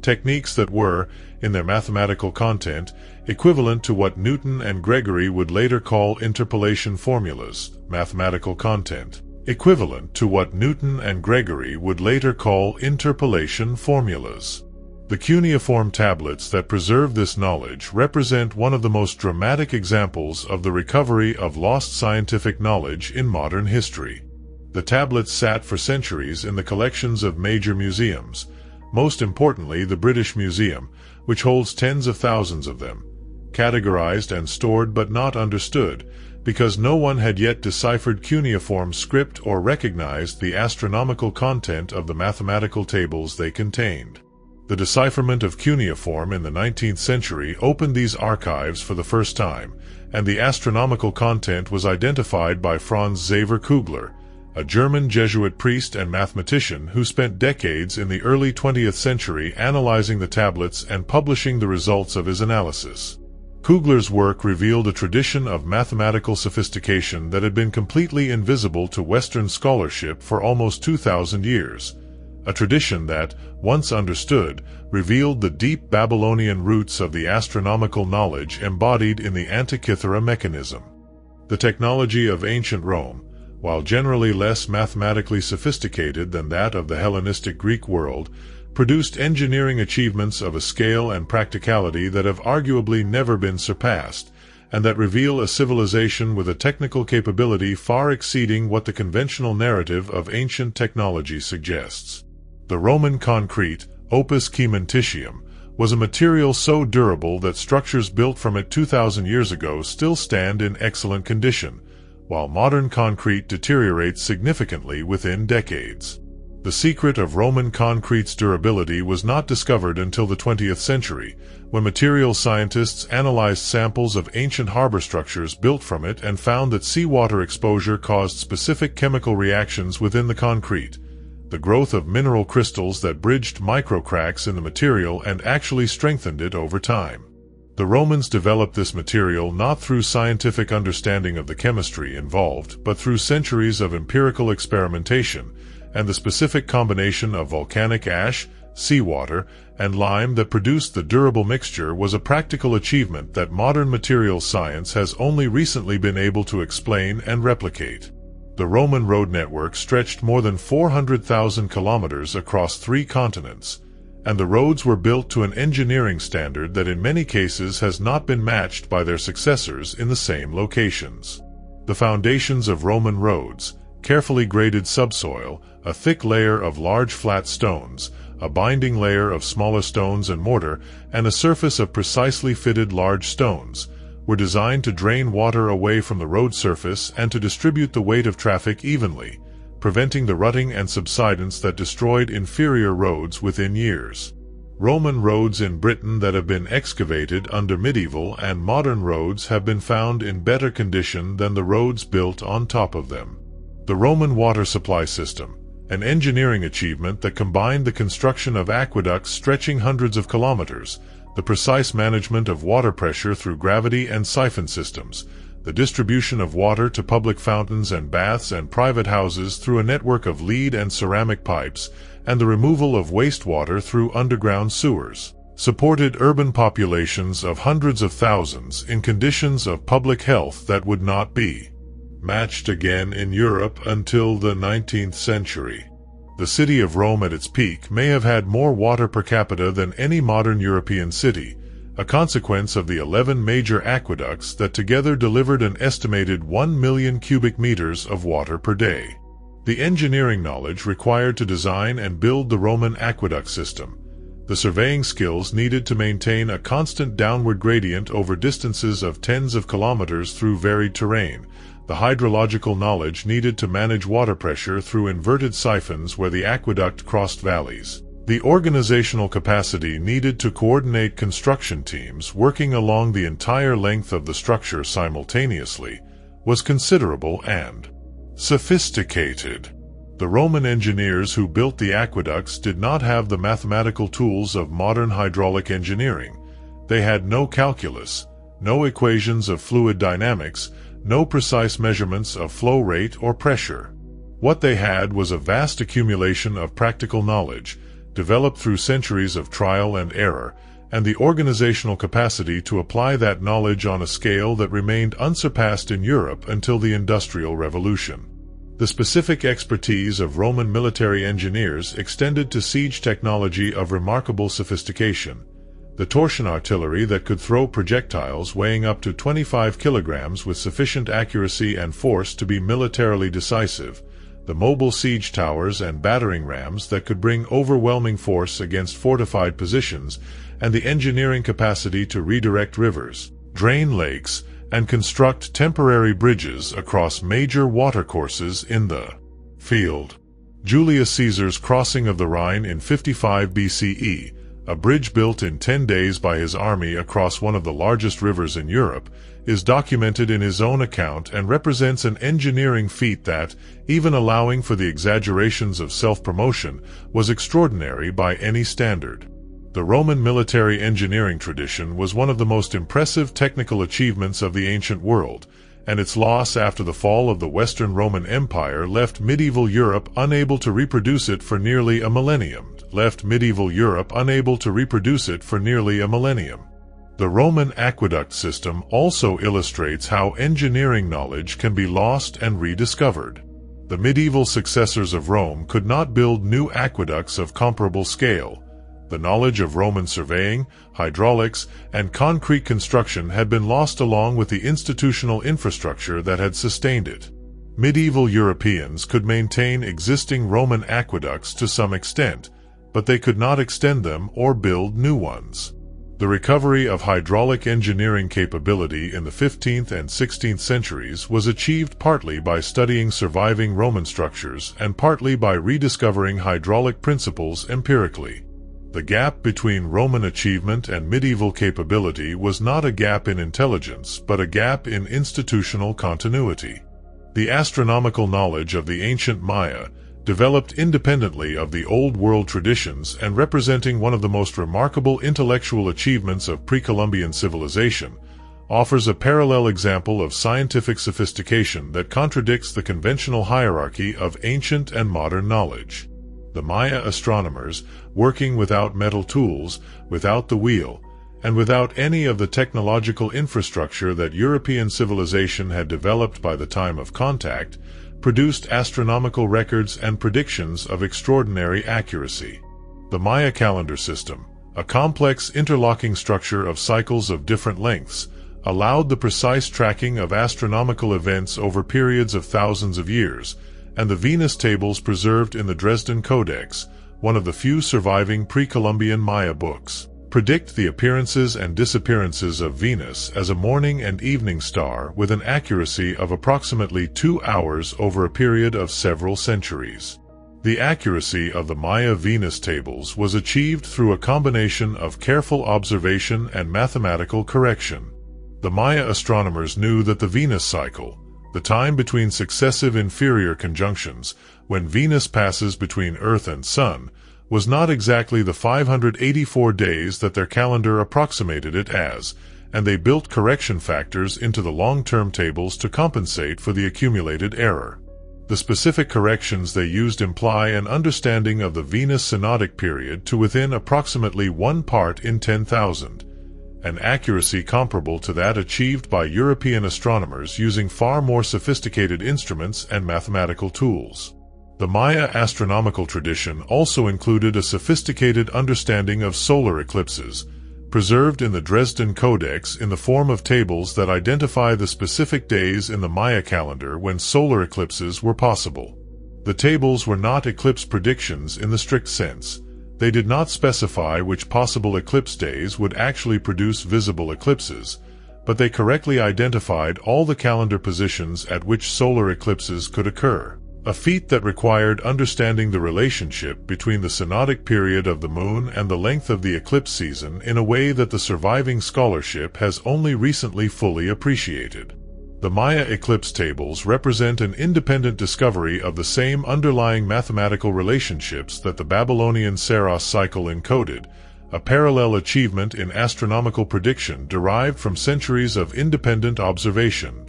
techniques that were, in their mathematical content, equivalent to what Newton and Gregory would later call interpolation formulas, mathematical content. equivalent to what Newton and Gregory would later call interpolation formulas. The cuneiform tablets that preserve this knowledge represent one of the most dramatic examples of the recovery of lost scientific knowledge in modern history. The tablets sat for centuries in the collections of major museums, most importantly the British Museum, which holds tens of thousands of them, categorized and stored but not understood, because no one had yet deciphered cuneiform script or recognized the astronomical content of the mathematical tables they contained. The decipherment of cuneiform in the 19th century opened these archives for the first time, and the astronomical content was identified by Franz Xaver Kugler, a German Jesuit priest and mathematician who spent decades in the early 20th century analyzing the tablets and publishing the results of his analysis. Kugler's work revealed a tradition of mathematical sophistication that had been completely invisible to Western scholarship for almost 2,000 years. A tradition that, once understood, revealed the deep Babylonian roots of the astronomical knowledge embodied in the Antikythera mechanism. The technology of ancient Rome, while generally less mathematically sophisticated than that of the Hellenistic Greek world, produced engineering achievements of a scale and practicality that have arguably never been surpassed, and that reveal a civilization with a technical capability far exceeding what the conventional narrative of ancient technology suggests. The Roman concrete, opus cementitium, was a material so durable that structures built from it 2,000 years ago still stand in excellent condition, while modern concrete deteriorates significantly within decades. The secret of Roman concrete's durability was not discovered until the 20th century, when material scientists analyzed samples of ancient harbor structures built from it and found that seawater exposure caused specific chemical reactions within the concrete, the growth of mineral crystals that bridged microcracks in the material and actually strengthened it over time. The Romans developed this material not through scientific understanding of the chemistry involved, but through centuries of empirical experimentation, and the specific combination of volcanic ash, seawater, and lime that produced the durable mixture was a practical achievement that modern materials science has only recently been able to explain and replicate. The Roman road network stretched more than 400,000 kilometers across 3 continents, and the roads were built to an engineering standard that in many cases has not been matched by their successors in the same locations. The foundations of Roman roads, carefully graded subsoil, a thick layer of large flat stones, a binding layer of smaller stones and mortar, and a surface of precisely fitted large stones, were designed to drain water away from the road surface and to distribute the weight of traffic evenly, preventing the rutting and subsidence that destroyed inferior roads within years. Roman roads in Britain that have been excavated under medieval and modern roads have been found in better condition than the roads built on top of them. The Roman water supply system, an engineering achievement that combined the construction of aqueducts stretching hundreds of kilometers, the precise management of water pressure through gravity and siphon systems, the distribution of water to public fountains and baths and private houses through a network of lead and ceramic pipes, and the removal of wastewater through underground sewers, supported urban populations of hundreds of thousands in conditions of public health that would not be matched again in Europe until the 19th century. The city of Rome at its peak may have had more water per capita than any modern European city, a consequence of the 11 major aqueducts that together delivered an estimated 1 million cubic meters of water per day. The engineering knowledge required to design and build the Roman aqueduct system, the surveying skills needed to maintain a constant downward gradient over distances of tens of kilometers through varied terrain, the hydrological knowledge needed to manage water pressure through inverted siphons where the aqueduct crossed valleys, the organizational capacity needed to coordinate construction teams working along the entire length of the structure simultaneously, was considerable and sophisticated. The Roman engineers who built the aqueducts did not have the mathematical tools of modern hydraulic engineering. They had no calculus, no equations of fluid dynamics, no precise measurements of flow rate or pressure. What they had was a vast accumulation of practical knowledge, developed through centuries of trial and error, and the organizational capacity to apply that knowledge on a scale that remained unsurpassed in Europe until the Industrial Revolution. The specific expertise of Roman military engineers extended to siege technology of remarkable sophistication. The torsion artillery that could throw projectiles weighing up to 25 kilograms with sufficient accuracy and force to be militarily decisive, the mobile siege towers and battering rams that could bring overwhelming force against fortified positions, and the engineering capacity to redirect rivers, drain lakes, and construct temporary bridges across major watercourses in the field. Julius Caesar's crossing of the Rhine in 55 BCE, a bridge built in 10 days by his army across one of the largest rivers in Europe, is documented in his own account and represents an engineering feat that, even allowing for the exaggerations of self-promotion, was extraordinary by any standard. The Roman military engineering tradition was one of the most impressive technical achievements of the ancient world, and its loss after the fall of the Western Roman Empire left medieval Europe unable to reproduce it for nearly a millennium. The Roman aqueduct system also illustrates how engineering knowledge can be lost and rediscovered. The medieval successors of Rome could not build new aqueducts of comparable scale. The knowledge of Roman surveying, hydraulics, and concrete construction had been lost along with the institutional infrastructure that had sustained it. Medieval Europeans could maintain existing Roman aqueducts to some extent, but they could not extend them or build new ones. The recovery of hydraulic engineering capability in the 15th and 16th centuries was achieved partly by studying surviving Roman structures and partly by rediscovering hydraulic principles empirically. The gap between Roman achievement and medieval capability was not a gap in intelligence, but a gap in institutional continuity. The astronomical knowledge of the ancient Maya, developed independently of the Old World traditions and representing one of the most remarkable intellectual achievements of pre-Columbian civilization, offers a parallel example of scientific sophistication that contradicts the conventional hierarchy of ancient and modern knowledge. The Maya astronomers, working without metal tools, without the wheel, and without any of the technological infrastructure that European civilization had developed by the time of contact, produced astronomical records and predictions of extraordinary accuracy. The Maya calendar system, a complex interlocking structure of cycles of different lengths, allowed the precise tracking of astronomical events over periods of thousands of years, and the Venus tables preserved in the Dresden Codex, one of the few surviving pre-Columbian Maya books, predict the appearances and disappearances of Venus as a morning and evening star with an accuracy of approximately 2 hours over a period of several centuries. The accuracy of the Maya Venus tables was achieved through a combination of careful observation and mathematical correction. The Maya astronomers knew that the Venus cycle, the time between successive inferior conjunctions, when Venus passes between Earth and Sun, was not exactly the 584 days that their calendar approximated it as, and they built correction factors into the long-term tables to compensate for the accumulated error. The specific corrections they used imply an understanding of the Venus synodic period to within approximately 1 part in 10,000, an accuracy comparable to that achieved by European astronomers using far more sophisticated instruments and mathematical tools. The Maya astronomical tradition also included a sophisticated understanding of solar eclipses, preserved in the Dresden Codex in the form of tables that identify the specific days in the Maya calendar when solar eclipses were possible. The tables were not eclipse predictions in the strict sense. They did not specify which possible eclipse days would actually produce visible eclipses, but they correctly identified all the calendar positions at which solar eclipses could occur. A feat that required understanding the relationship between the synodic period of the moon and the length of the eclipse season in a way that the surviving scholarship has only recently fully appreciated. The Maya eclipse tables represent an independent discovery of the same underlying mathematical relationships that the Babylonian Saros cycle encoded, a parallel achievement in astronomical prediction derived from centuries of independent observation.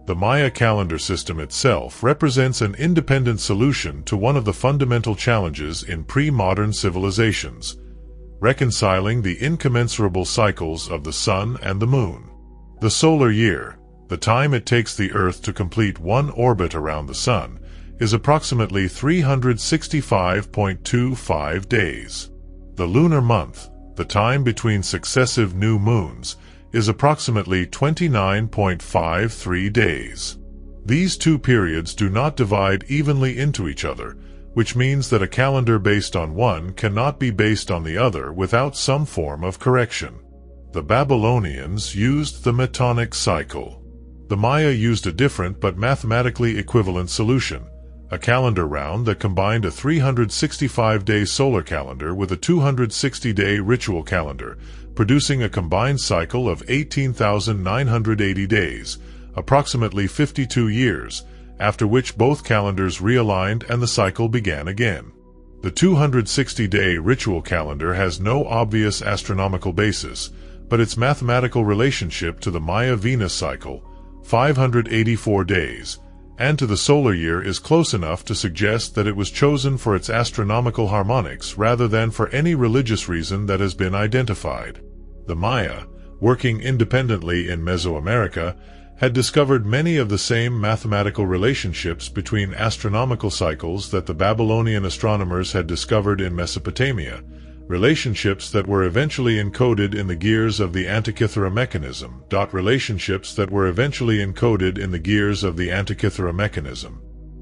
The Maya calendar system itself represents an independent solution to one of the fundamental challenges in pre-modern civilizations, reconciling the incommensurable cycles of the sun and the moon. The solar year, the time it takes the Earth to complete one orbit around the Sun, is approximately 365.25 days. The lunar month, the time between successive new moons, is approximately 29.53 days. These two periods do not divide evenly into each other, which means that a calendar based on one cannot be based on the other without some form of correction. The Babylonians used the Metonic cycle. The Maya used a different but mathematically equivalent solution, a calendar round that combined a 365-day solar calendar with a 260-day ritual calendar, producing a combined cycle of 18,980 days, approximately 52 years, after which both calendars realigned and the cycle began again. The 260-day ritual calendar has no obvious astronomical basis, but its mathematical relationship to the Maya Venus cycle, 584 days, and to the solar year is close enough to suggest that it was chosen for its astronomical harmonics rather than for any religious reason that has been identified. The Maya, working independently in Mesoamerica, had discovered many of the same mathematical relationships between astronomical cycles that the Babylonian astronomers had discovered in Mesopotamia, relationships that were eventually encoded in the gears of the Antikythera mechanism.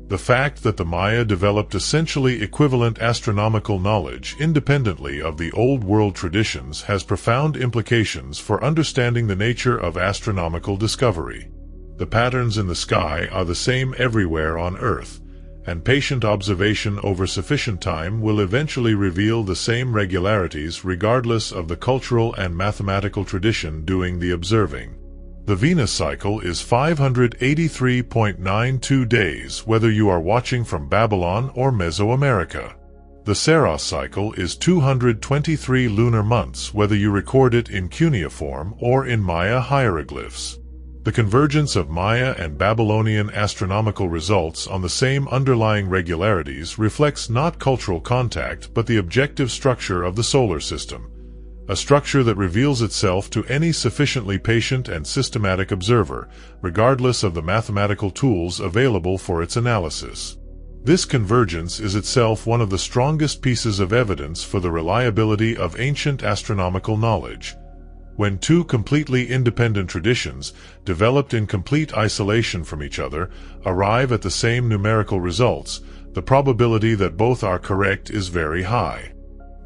The fact that the Maya developed essentially equivalent astronomical knowledge independently of the Old World traditions has profound implications for understanding the nature of astronomical discovery. The patterns in the sky are the same everywhere on Earth, and patient observation over sufficient time will eventually reveal the same regularities regardless of the cultural and mathematical tradition doing the observing. The Venus cycle is 583.92 days whether you are watching from Babylon or Mesoamerica. The Saros cycle is 223 lunar months whether you record it in cuneiform or in Maya hieroglyphs. The convergence of Maya and Babylonian astronomical results on the same underlying regularities reflects not cultural contact but the objective structure of the solar system, a structure that reveals itself to any sufficiently patient and systematic observer, regardless of the mathematical tools available for its analysis. This convergence is itself one of the strongest pieces of evidence for the reliability of ancient astronomical knowledge. When two completely independent traditions, developed in complete isolation from each other, arrive at the same numerical results, the probability that both are correct is very high.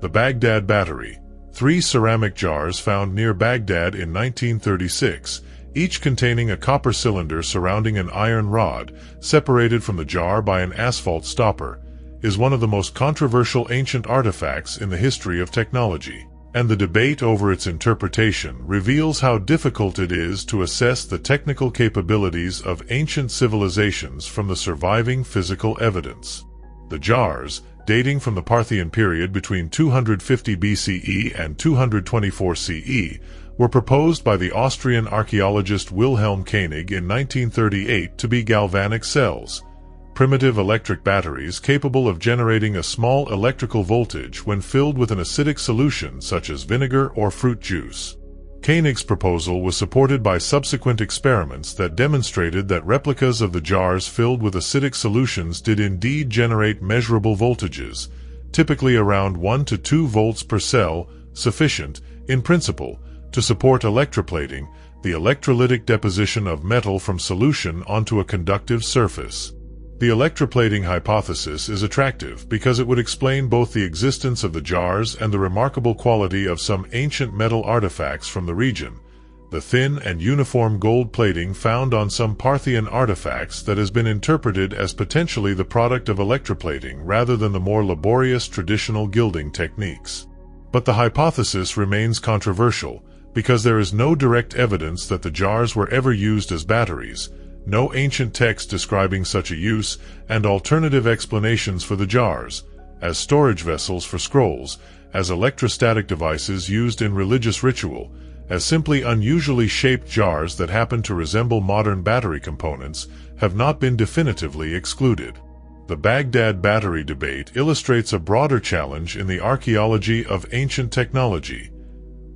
The Baghdad Battery, 3 ceramic jars found near Baghdad in 1936, each containing a copper cylinder surrounding an iron rod, separated from the jar by an asphalt stopper, is one of the most controversial ancient artifacts in the history of technology, and the debate over its interpretation reveals how difficult it is to assess the technical capabilities of ancient civilizations from the surviving physical evidence. The jars, dating from the Parthian period between 250 BCE and 224 CE, were proposed by the Austrian archaeologist Wilhelm Koenig in 1938 to be galvanic cells, primitive electric batteries capable of generating a small electrical voltage when filled with an acidic solution such as vinegar or fruit juice. Koenig's proposal was supported by subsequent experiments that demonstrated that replicas of the jars filled with acidic solutions did indeed generate measurable voltages, typically around 1 to 2 volts per cell, sufficient, in principle, to support electroplating, the electrolytic deposition of metal from solution onto a conductive surface. The electroplating hypothesis is attractive because it would explain both the existence of the jars and the remarkable quality of some ancient metal artifacts from the region, the thin and uniform gold plating found on some Parthian artifacts that has been interpreted as potentially the product of electroplating rather than the more laborious traditional gilding techniques. But the hypothesis remains controversial because there is no direct evidence that the jars were ever used as batteries, no ancient text describing such a use, and alternative explanations for the jars, as storage vessels for scrolls, as electrostatic devices used in religious ritual, as simply unusually shaped jars that happen to resemble modern battery components, have not been definitively excluded. The Baghdad Battery debate illustrates a broader challenge in the archaeology of ancient technology: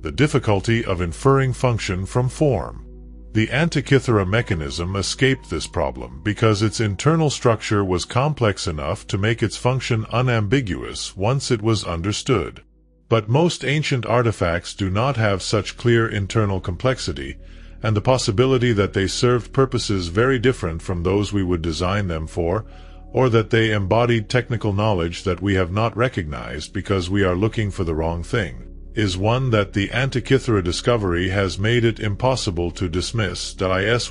the difficulty of inferring function from form. The Antikythera mechanism escaped this problem because its internal structure was complex enough to make its function unambiguous once it was understood. But most ancient artifacts do not have such clear internal complexity, and the possibility that they served purposes very different from those we would design them for, or that they embodied technical knowledge that we have not recognized because we are looking for the wrong thing, is one that the Antikythera discovery has made it impossible to dismiss.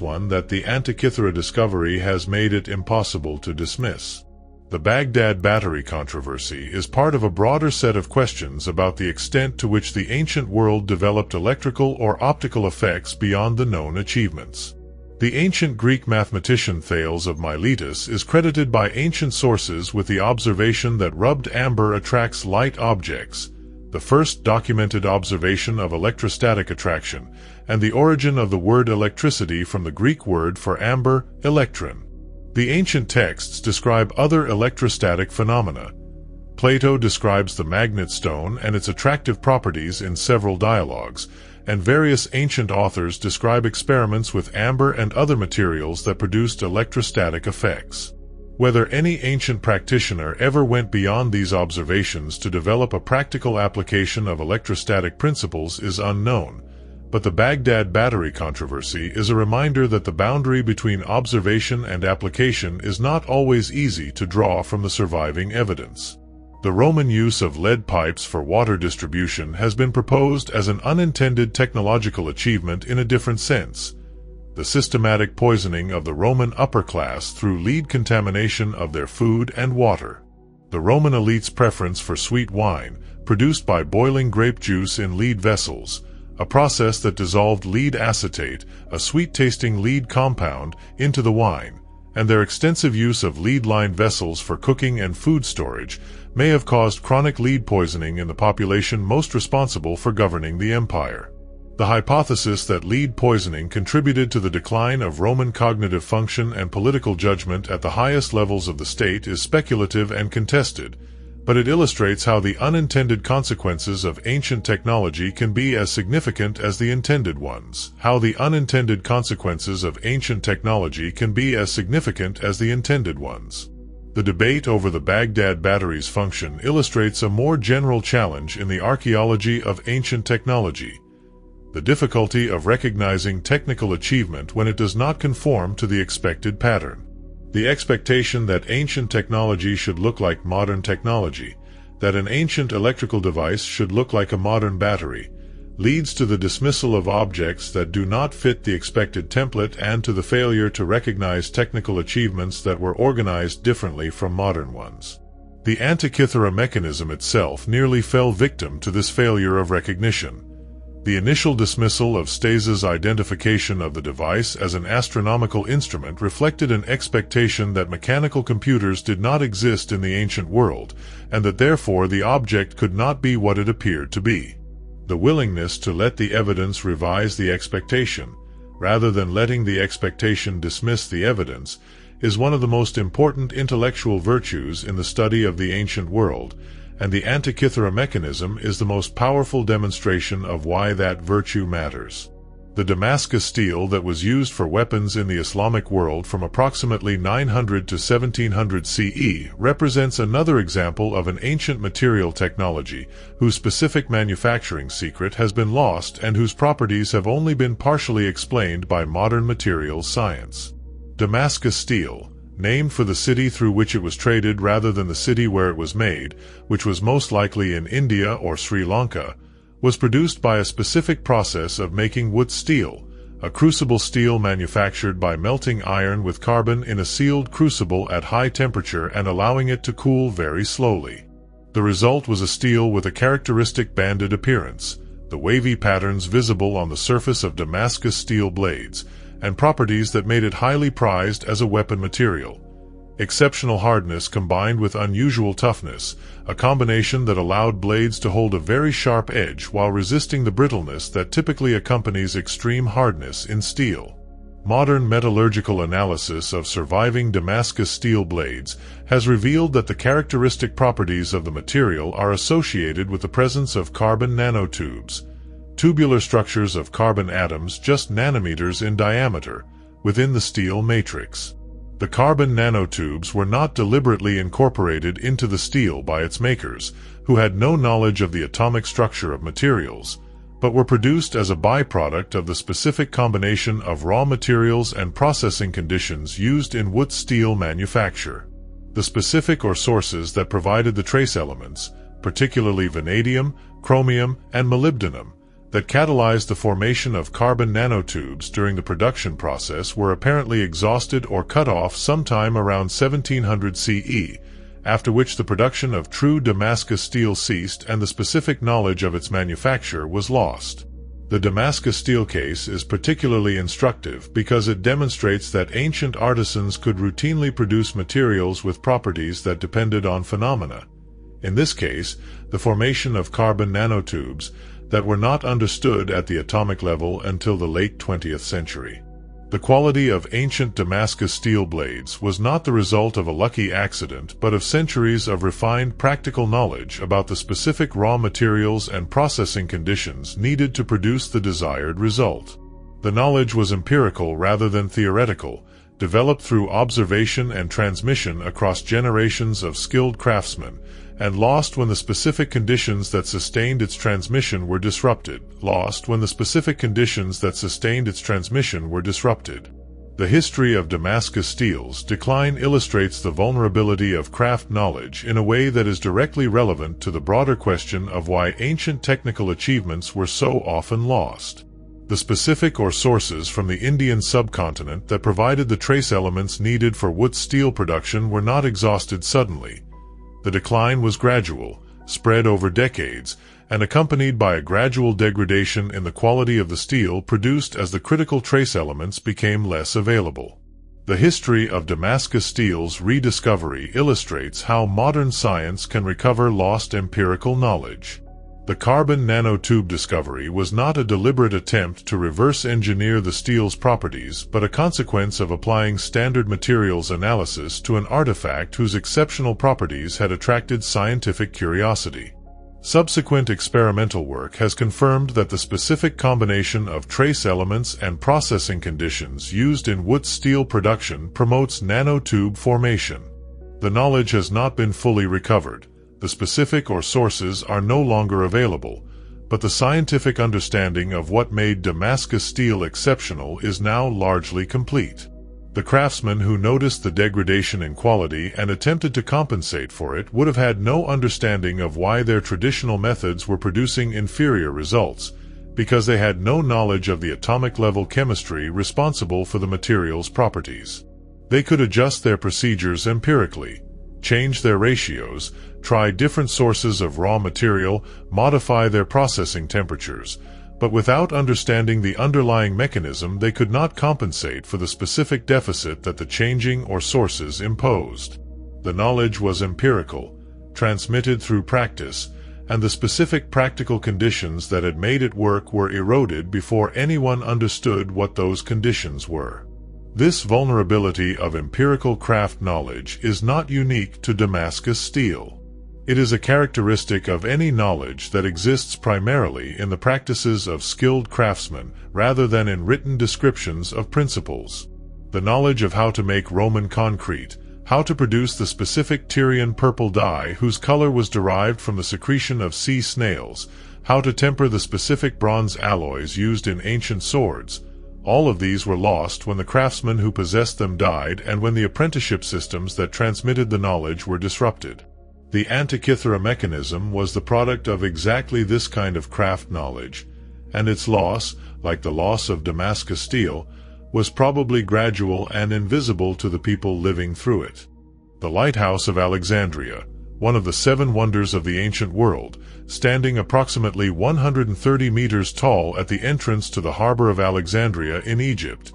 One that the Antikythera discovery has made it impossible to dismiss. The Baghdad battery controversy is part of a broader set of questions about the extent to which the ancient world developed electrical or optical effects beyond the known achievements. The ancient Greek mathematician Thales of Miletus is credited by ancient sources with the observation that rubbed amber attracts light objects, the first documented observation of electrostatic attraction, and the origin of the word electricity from the Greek word for amber, elektron. The ancient texts describe other electrostatic phenomena. Plato describes the magnet stone and its attractive properties in several dialogues, and various ancient authors describe experiments with amber and other materials that produced electrostatic effects. Whether any ancient practitioner ever went beyond these observations to develop a practical application of electrostatic principles is unknown, but the Baghdad battery controversy is a reminder that the boundary between observation and application is not always easy to draw from the surviving evidence. The Roman use of lead pipes for water distribution has been proposed as an unintended technological achievement in a different sense: the systematic poisoning of the Roman upper class through lead contamination of their food and water. The Roman elite's preference for sweet wine, produced by boiling grape juice in lead vessels, a process that dissolved lead acetate, a sweet-tasting lead compound, into the wine, and their extensive use of lead-lined vessels for cooking and food storage may have caused chronic lead poisoning in the population most responsible for governing the empire. The hypothesis that lead poisoning contributed to the decline of Roman cognitive function and political judgment at the highest levels of the state is speculative and contested, but it illustrates how the unintended consequences of ancient technology can be as significant as the intended ones. The debate over the Baghdad battery's function illustrates a more general challenge in the archaeology of ancient technology: the difficulty of recognizing technical achievement when it does not conform to the expected pattern. The expectation that ancient technology should look like modern technology, that an ancient electrical device should look like a modern battery, leads to the dismissal of objects that do not fit the expected template and to the failure to recognize technical achievements that were organized differently from modern ones. The Antikythera mechanism itself nearly fell victim to this failure of recognition. The initial dismissal of Stase's identification of the device as an astronomical instrument reflected an expectation that mechanical computers did not exist in the ancient world, and that therefore the object could not be what it appeared to be. The willingness to let the evidence revise the expectation, rather than letting the expectation dismiss the evidence, is one of the most important intellectual virtues in the study of the ancient world, and the Antikythera mechanism is the most powerful demonstration of why that virtue matters. The Damascus steel that was used for weapons in the Islamic world from approximately 900 to 1700 CE represents another example of an ancient material technology whose specific manufacturing secret has been lost and whose properties have only been partially explained by modern materials science. Damascus steel, named for the city through which it was traded rather than the city where it was made, which was most likely in India or Sri Lanka, was produced by a specific process of making wood steel, a crucible steel manufactured by melting iron with carbon in a sealed crucible at high temperature and allowing it to cool very slowly. The result was a steel with a characteristic banded appearance, the wavy patterns visible on the surface of Damascus steel blades, and properties that made it highly prized as a weapon material. Exceptional hardness combined with unusual toughness, a combination that allowed blades to hold a very sharp edge while resisting the brittleness that typically accompanies extreme hardness in steel. Modern metallurgical analysis of surviving Damascus steel blades has revealed that the characteristic properties of the material are associated with the presence of carbon nanotubes, tubular structures of carbon atoms just nanometers in diameter, within the steel matrix. The carbon nanotubes were not deliberately incorporated into the steel by its makers, who had no knowledge of the atomic structure of materials, but were produced as a byproduct of the specific combination of raw materials and processing conditions used in wood steel manufacture. The specific or sources that provided the trace elements, particularly vanadium, chromium, and molybdenum, that catalyzed the formation of carbon nanotubes during the production process were apparently exhausted or cut off sometime around 1700 CE, after which the production of true Damascus steel ceased and the specific knowledge of its manufacture was lost. The Damascus steel case is particularly instructive because it demonstrates that ancient artisans could routinely produce materials with properties that depended on phenomena. In this case, the formation of carbon nanotubes that were not understood at the atomic level until the late 20th century. The quality of ancient Damascus steel blades was not the result of a lucky accident but of centuries of refined practical knowledge about the specific raw materials and processing conditions needed to produce the desired result. The knowledge was empirical rather than theoretical, developed through observation and transmission across generations of skilled craftsmen, and lost when the specific conditions that sustained its transmission were disrupted. The history of Damascus steel's decline illustrates the vulnerability of craft knowledge in a way that is directly relevant to the broader question of why ancient technical achievements were so often lost. The specific or sources from the Indian subcontinent that provided the trace elements needed for wood steel production were not exhausted suddenly. The decline was gradual, spread over decades, and accompanied by a gradual degradation in the quality of the steel produced as the critical trace elements became less available. The history of Damascus steel's rediscovery illustrates how modern science can recover lost empirical knowledge. The carbon nanotube discovery was not a deliberate attempt to reverse engineer the steel's properties but a consequence of applying standard materials analysis to an artifact whose exceptional properties had attracted scientific curiosity. Subsequent experimental work has confirmed that the specific combination of trace elements and processing conditions used in wood steel production promotes nanotube formation. The knowledge has not been fully recovered. The specific or sources are no longer available, but the scientific understanding of what made Damascus steel exceptional is now largely complete. The craftsmen who noticed the degradation in quality and attempted to compensate for it would have had no understanding of why their traditional methods were producing inferior results, because they had no knowledge of the atomic-level chemistry responsible for the material's properties. They could adjust their procedures empirically, change their ratios, try different sources of raw material, modify their processing temperatures, but without understanding the underlying mechanism they could not compensate for the specific deficit that the changing or sources imposed. The knowledge was empirical, transmitted through practice, and the specific practical conditions that had made it work were eroded before anyone understood what those conditions were. This vulnerability of empirical craft knowledge is not unique to Damascus steel. It is a characteristic of any knowledge that exists primarily in the practices of skilled craftsmen rather than in written descriptions of principles. The knowledge of how to make Roman concrete, how to produce the specific Tyrian purple dye whose color was derived from the secretion of sea snails, how to temper the specific bronze alloys used in ancient swords, all of these were lost when the craftsmen who possessed them died and when the apprenticeship systems that transmitted the knowledge were disrupted. The Antikythera mechanism was the product of exactly this kind of craft knowledge, and its loss, like the loss of Damascus steel, was probably gradual and invisible to the people living through it. The Lighthouse of Alexandria, one of the 7 wonders of the ancient world, standing approximately 130 meters tall at the entrance to the harbor of Alexandria in Egypt,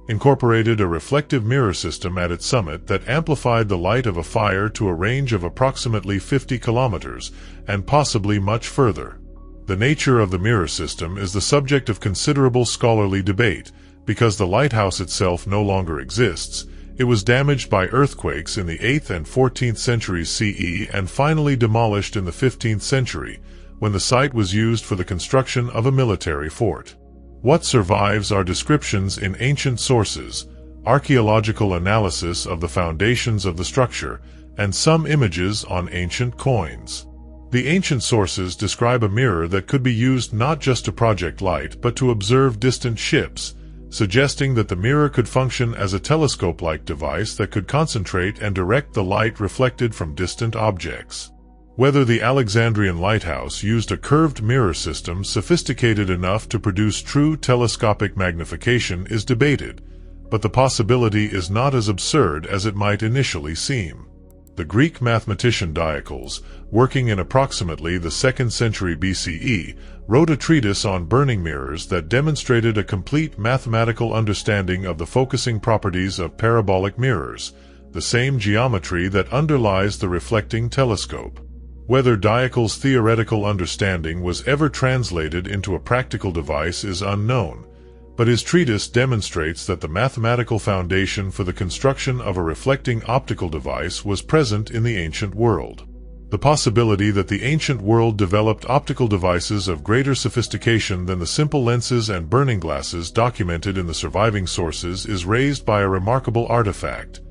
incorporated a reflective mirror system at its summit that amplified the light of a fire to a range of approximately 50 kilometers, and possibly much further. The nature of the mirror system is the subject of considerable scholarly debate, because the lighthouse itself no longer exists. It was damaged by earthquakes in the 8th and 14th centuries CE and finally demolished in the 15th century, when the site was used for the construction of a military fort. What survives are descriptions in ancient sources, archaeological analysis of the foundations of the structure, and some images on ancient coins. The ancient sources describe a mirror that could be used not just to project light but to observe distant ships, suggesting that the mirror could function as a telescope-like device that could concentrate and direct the light reflected from distant objects. Whether the Alexandrian lighthouse used a curved mirror system sophisticated enough to produce true telescopic magnification is debated, but the possibility is not as absurd as it might initially seem. The Greek mathematician Diocles, working in approximately the 2nd century BCE, wrote a treatise on burning mirrors that demonstrated a complete mathematical understanding of the focusing properties of parabolic mirrors, the same geometry that underlies the reflecting telescope. Whether Diocles' theoretical understanding was ever translated into a practical device is unknown, but his treatise demonstrates that the mathematical foundation for the construction of a reflecting optical device was present in the ancient world. The possibility that the ancient world developed optical devices of greater sophistication than the simple lenses and burning glasses documented in the surviving sources is raised by a remarkable artifact.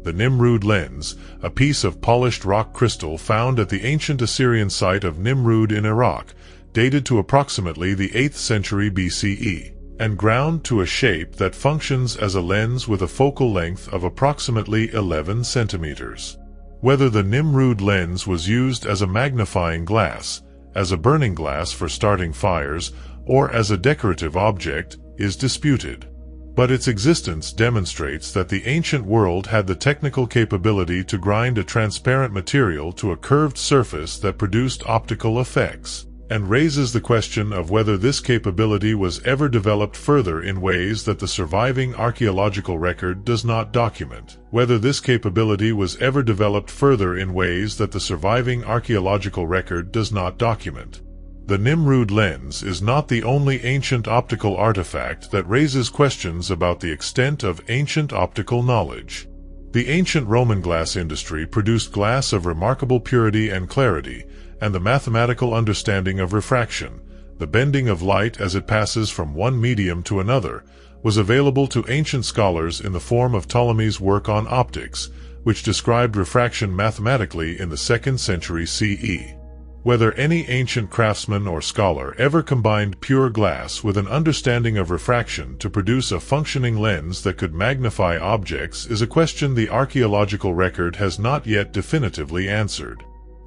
The Nimrud lens, a piece of polished rock crystal found at the ancient Assyrian site of Nimrud in Iraq, dated to approximately the 8th century BCE, and ground to a shape that functions as a lens with a focal length of approximately 11 centimeters. Whether the Nimrud lens was used as a magnifying glass, as a burning glass for starting fires, or as a decorative object, is disputed. But its existence demonstrates that the ancient world had the technical capability to grind a transparent material to a curved surface that produced optical effects, and raises the question of whether this capability was ever developed further in ways that the surviving archaeological record does not document. Whether this capability was ever developed further in ways that the surviving archaeological record does not document. The Nimrud lens is not the only ancient optical artifact that raises questions about the extent of ancient optical knowledge. The ancient Roman glass industry produced glass of remarkable purity and clarity, and the mathematical understanding of refraction, the bending of light as it passes from one medium to another, was available to ancient scholars in the form of Ptolemy's work on optics, which described refraction mathematically in the 2nd century CE. Whether any ancient craftsman or scholar ever combined pure glass with an understanding of refraction to produce a functioning lens that could magnify objects is a question the archaeological record has not yet definitively answered.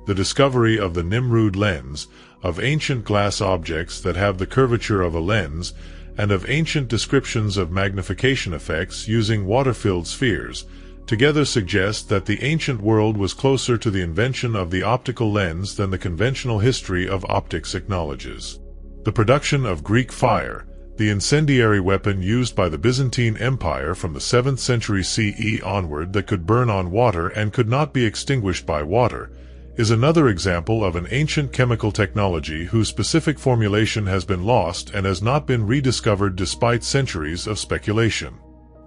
The discovery of the Nimrud lens, of ancient glass objects that have the curvature of a lens, and of ancient descriptions of magnification effects using water-filled spheres, together suggest that the ancient world was closer to the invention of the optical lens than the conventional history of optics acknowledges. The production of Greek fire, the incendiary weapon used by the Byzantine Empire from the 7th century CE onward that could burn on water and could not be extinguished by water, is another example of an ancient chemical technology whose specific formulation has been lost and has not been rediscovered despite centuries of speculation.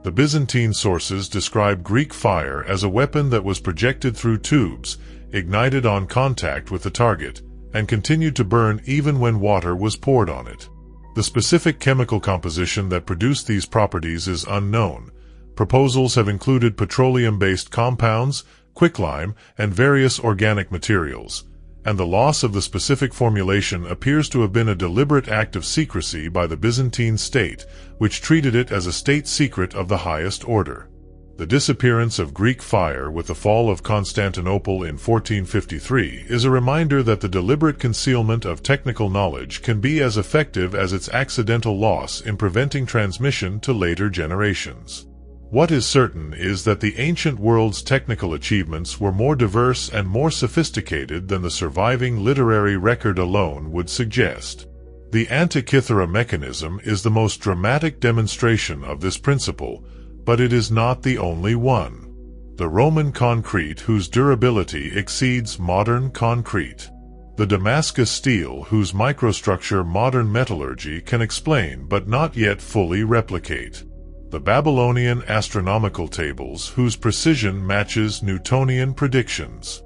The Byzantine sources describe Greek fire as a weapon that was projected through tubes, ignited on contact with the target, and continued to burn even when water was poured on it. The specific chemical composition that produced these properties is unknown. Proposals have included petroleum-based compounds, quicklime, and various organic materials, and the loss of the specific formulation appears to have been a deliberate act of secrecy by the Byzantine state, which treated it as a state secret of the highest order. The disappearance of Greek fire with the fall of Constantinople in 1453 is a reminder that the deliberate concealment of technical knowledge can be as effective as its accidental loss in preventing transmission to later generations. What is certain is that the ancient world's technical achievements were more diverse and more sophisticated than the surviving literary record alone would suggest. The Antikythera mechanism is the most dramatic demonstration of this principle, but it is not the only one. The Roman concrete whose durability exceeds modern concrete. The Damascus steel whose microstructure modern metallurgy can explain but not yet fully replicate. The Babylonian astronomical tables whose precision matches Newtonian predictions.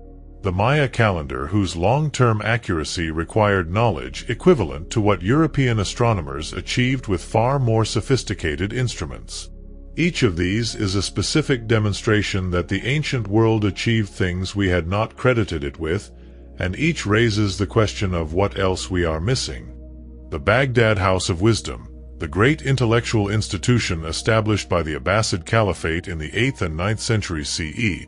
the Maya calendar, whose long-term accuracy required knowledge equivalent to what European astronomers achieved with far more sophisticated instruments. Each of these is a specific demonstration that the ancient world achieved things we had not credited it with, and each raises the question of what else we are missing. The Baghdad House of Wisdom, the great intellectual institution established by the Abbasid Caliphate in the 8th and 9th centuries CE,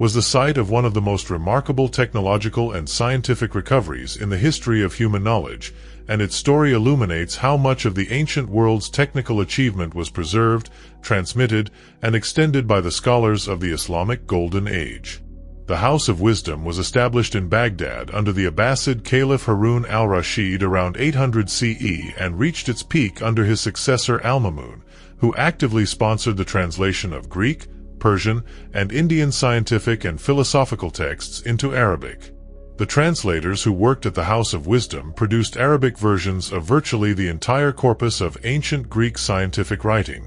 was the site of one of the most remarkable technological and scientific recoveries in the history of human knowledge, and its story illuminates how much of the ancient world's technical achievement was preserved, transmitted, and extended by the scholars of the Islamic Golden Age. The House of Wisdom was established in Baghdad under the Abbasid Caliph Harun al-Rashid around 800 CE and reached its peak under his successor Al-Mamun, who actively sponsored the translation of Greek, Persian, and Indian scientific and philosophical texts into Arabic. The translators who worked at the House of Wisdom produced Arabic versions of virtually the entire corpus of ancient Greek scientific writing,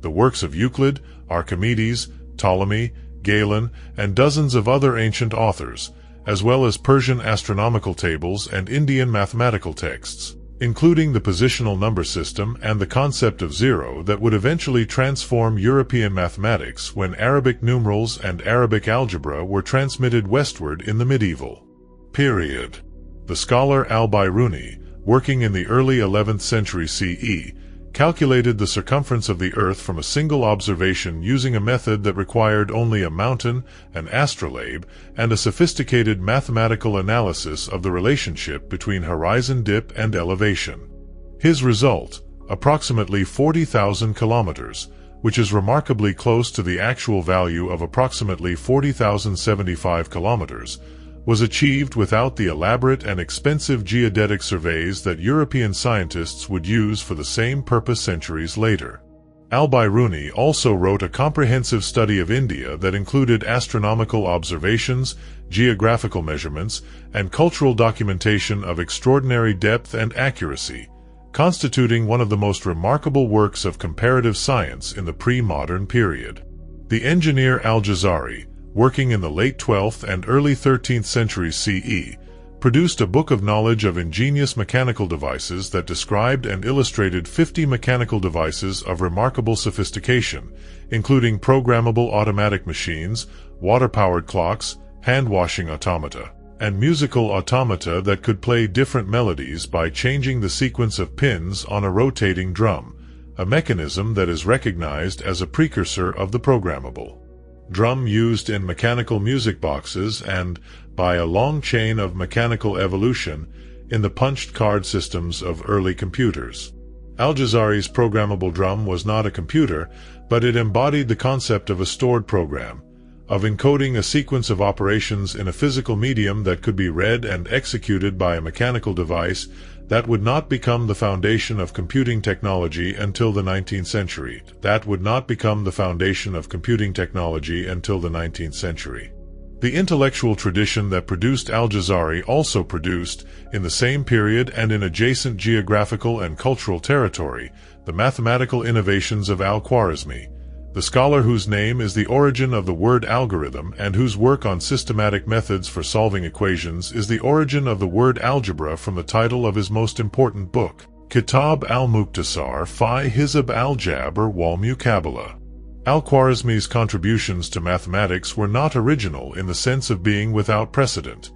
the works of Euclid, Archimedes, Ptolemy, Galen, and dozens of other ancient authors, as well as Persian astronomical tables and Indian mathematical texts, including the positional number system and the concept of zero that would eventually transform European mathematics when Arabic numerals and Arabic algebra were transmitted westward in the medieval period. The scholar al-Biruni, working in the early 11th century CE, calculated the circumference of the Earth from a single observation using a method that required only a mountain, an astrolabe, and a sophisticated mathematical analysis of the relationship between horizon dip and elevation. His result, approximately 40,000 kilometers, which is remarkably close to the actual value of approximately 40,075 kilometers, was achieved without the elaborate and expensive geodetic surveys that European scientists would use for the same purpose centuries later. Al-Biruni also wrote a comprehensive study of India that included astronomical observations, geographical measurements, and cultural documentation of extraordinary depth and accuracy, constituting one of the most remarkable works of comparative science in the pre-modern period. The engineer Al-Jazari, working in the late 12th and early 13th centuries CE, produced a book of knowledge of ingenious mechanical devices that described and illustrated 50 mechanical devices of remarkable sophistication, including programmable automatic machines, water-powered clocks, hand-washing automata, and musical automata that could play different melodies by changing the sequence of pins on a rotating drum, a mechanism that is recognized as a precursor of the programmable drum used in mechanical music boxes and, by a long chain of mechanical evolution, in the punched card systems of early computers. Al-Jazari's programmable drum was not a computer, but it embodied the concept of a stored program, of encoding a sequence of operations in a physical medium that could be read and executed by a mechanical device that would not become the foundation of computing technology until the 19th century. The intellectual tradition that produced Al-Jazari also produced, in the same period and in adjacent geographical and cultural territory, the mathematical innovations of Al-Khwarizmi, the scholar whose name is the origin of the word algorithm and whose work on systematic methods for solving equations is the origin of the word algebra from the title of his most important book, Kitab al-Mukhtasar fi Hizb al-Jabr wal-Muqabala. Al-Khwarizmi's contributions to mathematics were not original in the sense of being without precedent.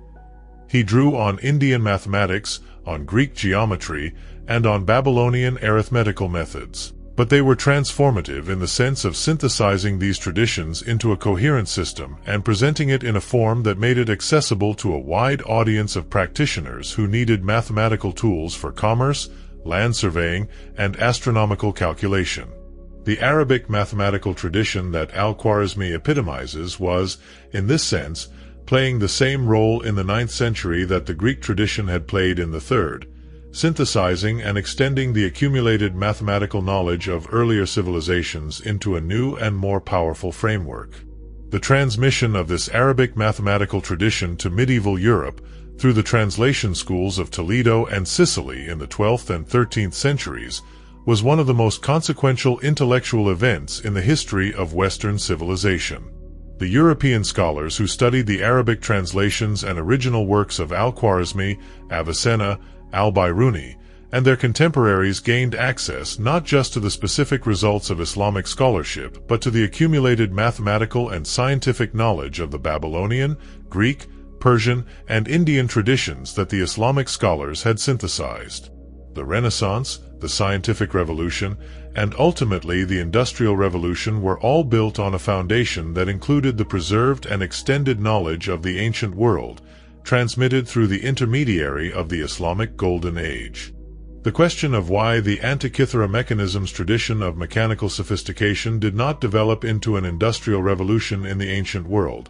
He drew on Indian mathematics, on Greek geometry, and on Babylonian arithmetical methods. But they were transformative in the sense of synthesizing these traditions into a coherent system and presenting it in a form that made it accessible to a wide audience of practitioners who needed mathematical tools for commerce, land surveying, and astronomical calculation. The Arabic mathematical tradition that Al-Khwarizmi epitomizes was, in this sense, playing the same role in the 9th century that the Greek tradition had played in the 3rd, synthesizing and extending the accumulated mathematical knowledge of earlier civilizations into a new and more powerful framework. The transmission of this Arabic mathematical tradition to medieval Europe through the translation schools of Toledo and Sicily in the 12th and 13th centuries was one of the most consequential intellectual events in the history of Western civilization. The European scholars who studied the Arabic translations and original works of al-Khwarizmi, Avicenna, al-Biruni, and their contemporaries gained access not just to the specific results of Islamic scholarship, but to the accumulated mathematical and scientific knowledge of the Babylonian, Greek, Persian, and Indian traditions that the Islamic scholars had synthesized. The Renaissance, the Scientific Revolution, and ultimately the Industrial Revolution were all built on a foundation that included the preserved and extended knowledge of the ancient world, transmitted through the intermediary of the Islamic Golden Age. The question of why the Antikythera mechanisms tradition of mechanical sophistication did not develop into an industrial revolution in the ancient world,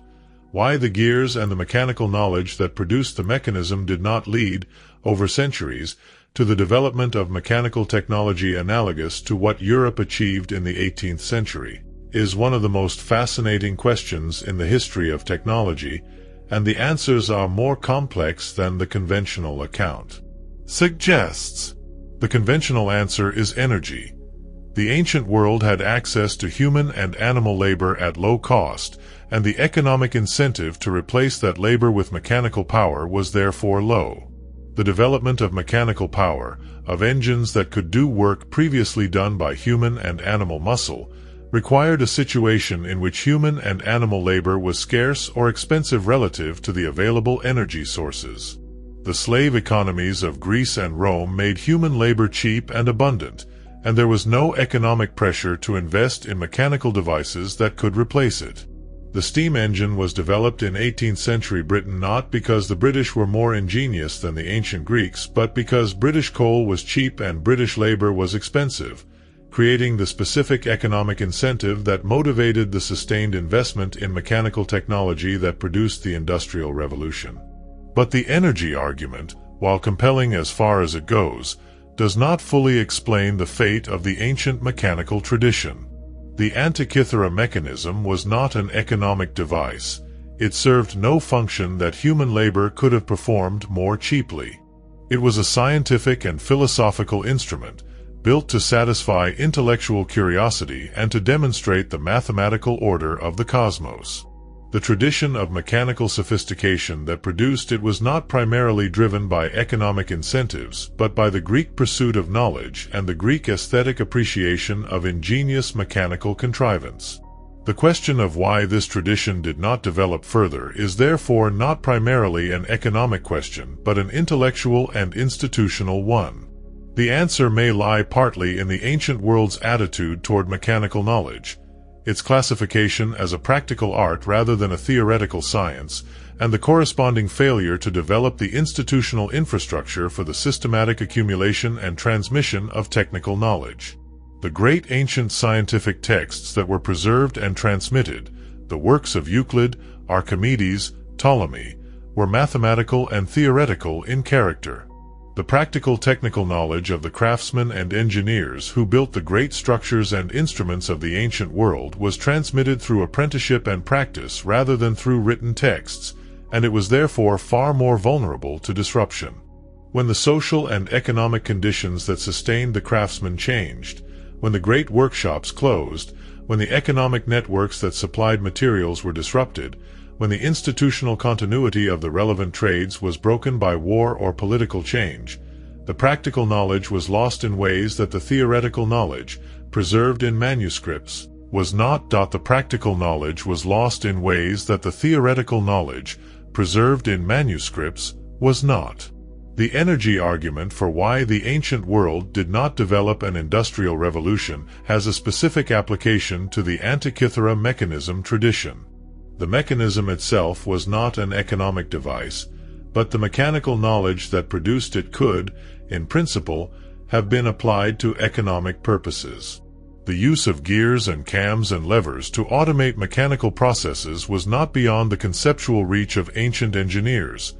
why the gears and the mechanical knowledge that produced the mechanism did not lead, over centuries, to the development of mechanical technology analogous to what Europe achieved in the 18th century, is one of the most fascinating questions in the history of technology, and the answers are more complex than the conventional account suggests. The conventional answer is energy. The ancient world had access to human and animal labor at low cost, and the economic incentive to replace that labor with mechanical power was therefore low. The development of mechanical power, of engines that could do work previously done by human and animal muscle, required a situation in which human and animal labor was scarce or expensive relative to the available energy sources. The slave economies of Greece and Rome made human labor cheap and abundant, and there was no economic pressure to invest in mechanical devices that could replace it. The steam engine was developed in 18th century Britain not because the British were more ingenious than the ancient Greeks, but because British coal was cheap and British labor was expensive, creating the specific economic incentive that motivated the sustained investment in mechanical technology that produced the Industrial Revolution. But the energy argument, while compelling as far as it goes, does not fully explain the fate of the ancient mechanical tradition. The Antikythera mechanism was not an economic device. It served no function that human labor could have performed more cheaply. It was a scientific and philosophical instrument, built to satisfy intellectual curiosity and to demonstrate the mathematical order of the cosmos. The tradition of mechanical sophistication that produced it was not primarily driven by economic incentives, but by the Greek pursuit of knowledge and the Greek aesthetic appreciation of ingenious mechanical contrivance. The question of why this tradition did not develop further is therefore not primarily an economic question, but an intellectual and institutional one. The answer may lie partly in the ancient world's attitude toward mechanical knowledge, its classification as a practical art rather than a theoretical science, and the corresponding failure to develop the institutional infrastructure for the systematic accumulation and transmission of technical knowledge. The great ancient scientific texts that were preserved and transmitted, the works of Euclid, Archimedes, Ptolemy, were mathematical and theoretical in character. The practical technical knowledge of the craftsmen and engineers who built the great structures and instruments of the ancient world was transmitted through apprenticeship and practice rather than through written texts, and it was therefore far more vulnerable to disruption. When the social and economic conditions that sustained the craftsmen changed, when the great workshops closed, when the economic networks that supplied materials were disrupted, when the institutional continuity of the relevant trades was broken by war or political change, the practical knowledge was lost in ways that the theoretical knowledge, preserved in manuscripts, was not. The practical knowledge was lost in ways that the theoretical knowledge, preserved in manuscripts, was not. The energy argument for why the ancient world did not develop an industrial revolution has a specific application to the Antikythera mechanism tradition. The mechanism itself was not an economic device, but the mechanical knowledge that produced it could, in principle, have been applied to economic purposes. The use of gears and cams and levers to automate mechanical processes was not beyond the conceptual reach of ancient engineers.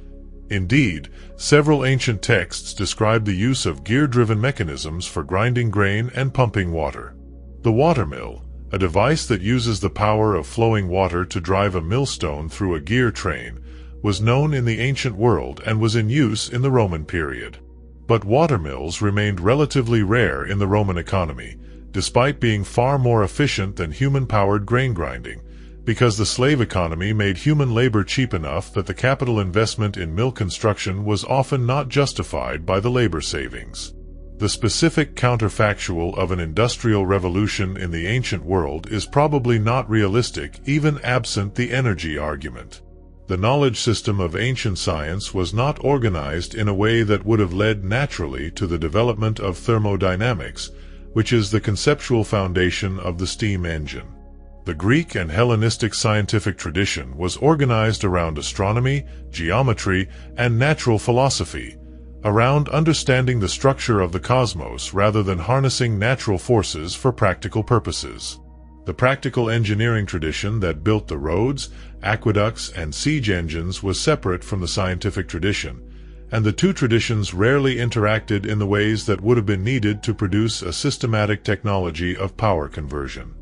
Indeed, several ancient texts describe the use of gear-driven mechanisms for grinding grain and pumping water. The watermill, a device that uses the power of flowing water to drive a millstone through a gear train, was known in the ancient world and was in use in the Roman period. But watermills remained relatively rare in the Roman economy, despite being far more efficient than human-powered grain grinding, because the slave economy made human labor cheap enough that the capital investment in mill construction was often not justified by the labor savings. The specific counterfactual of an industrial revolution in the ancient world is probably not realistic, even absent the energy argument. The knowledge system of ancient science was not organized in a way that would have led naturally to the development of thermodynamics, which is the conceptual foundation of the steam engine. The Greek and Hellenistic scientific tradition was organized around astronomy, geometry, and natural philosophy, around understanding the structure of the cosmos rather than harnessing natural forces for practical purposes. The practical engineering tradition that built the roads, aqueducts, and siege engines was separate from the scientific tradition, and the two traditions rarely interacted in the ways that would have been needed to produce a systematic technology of power conversion.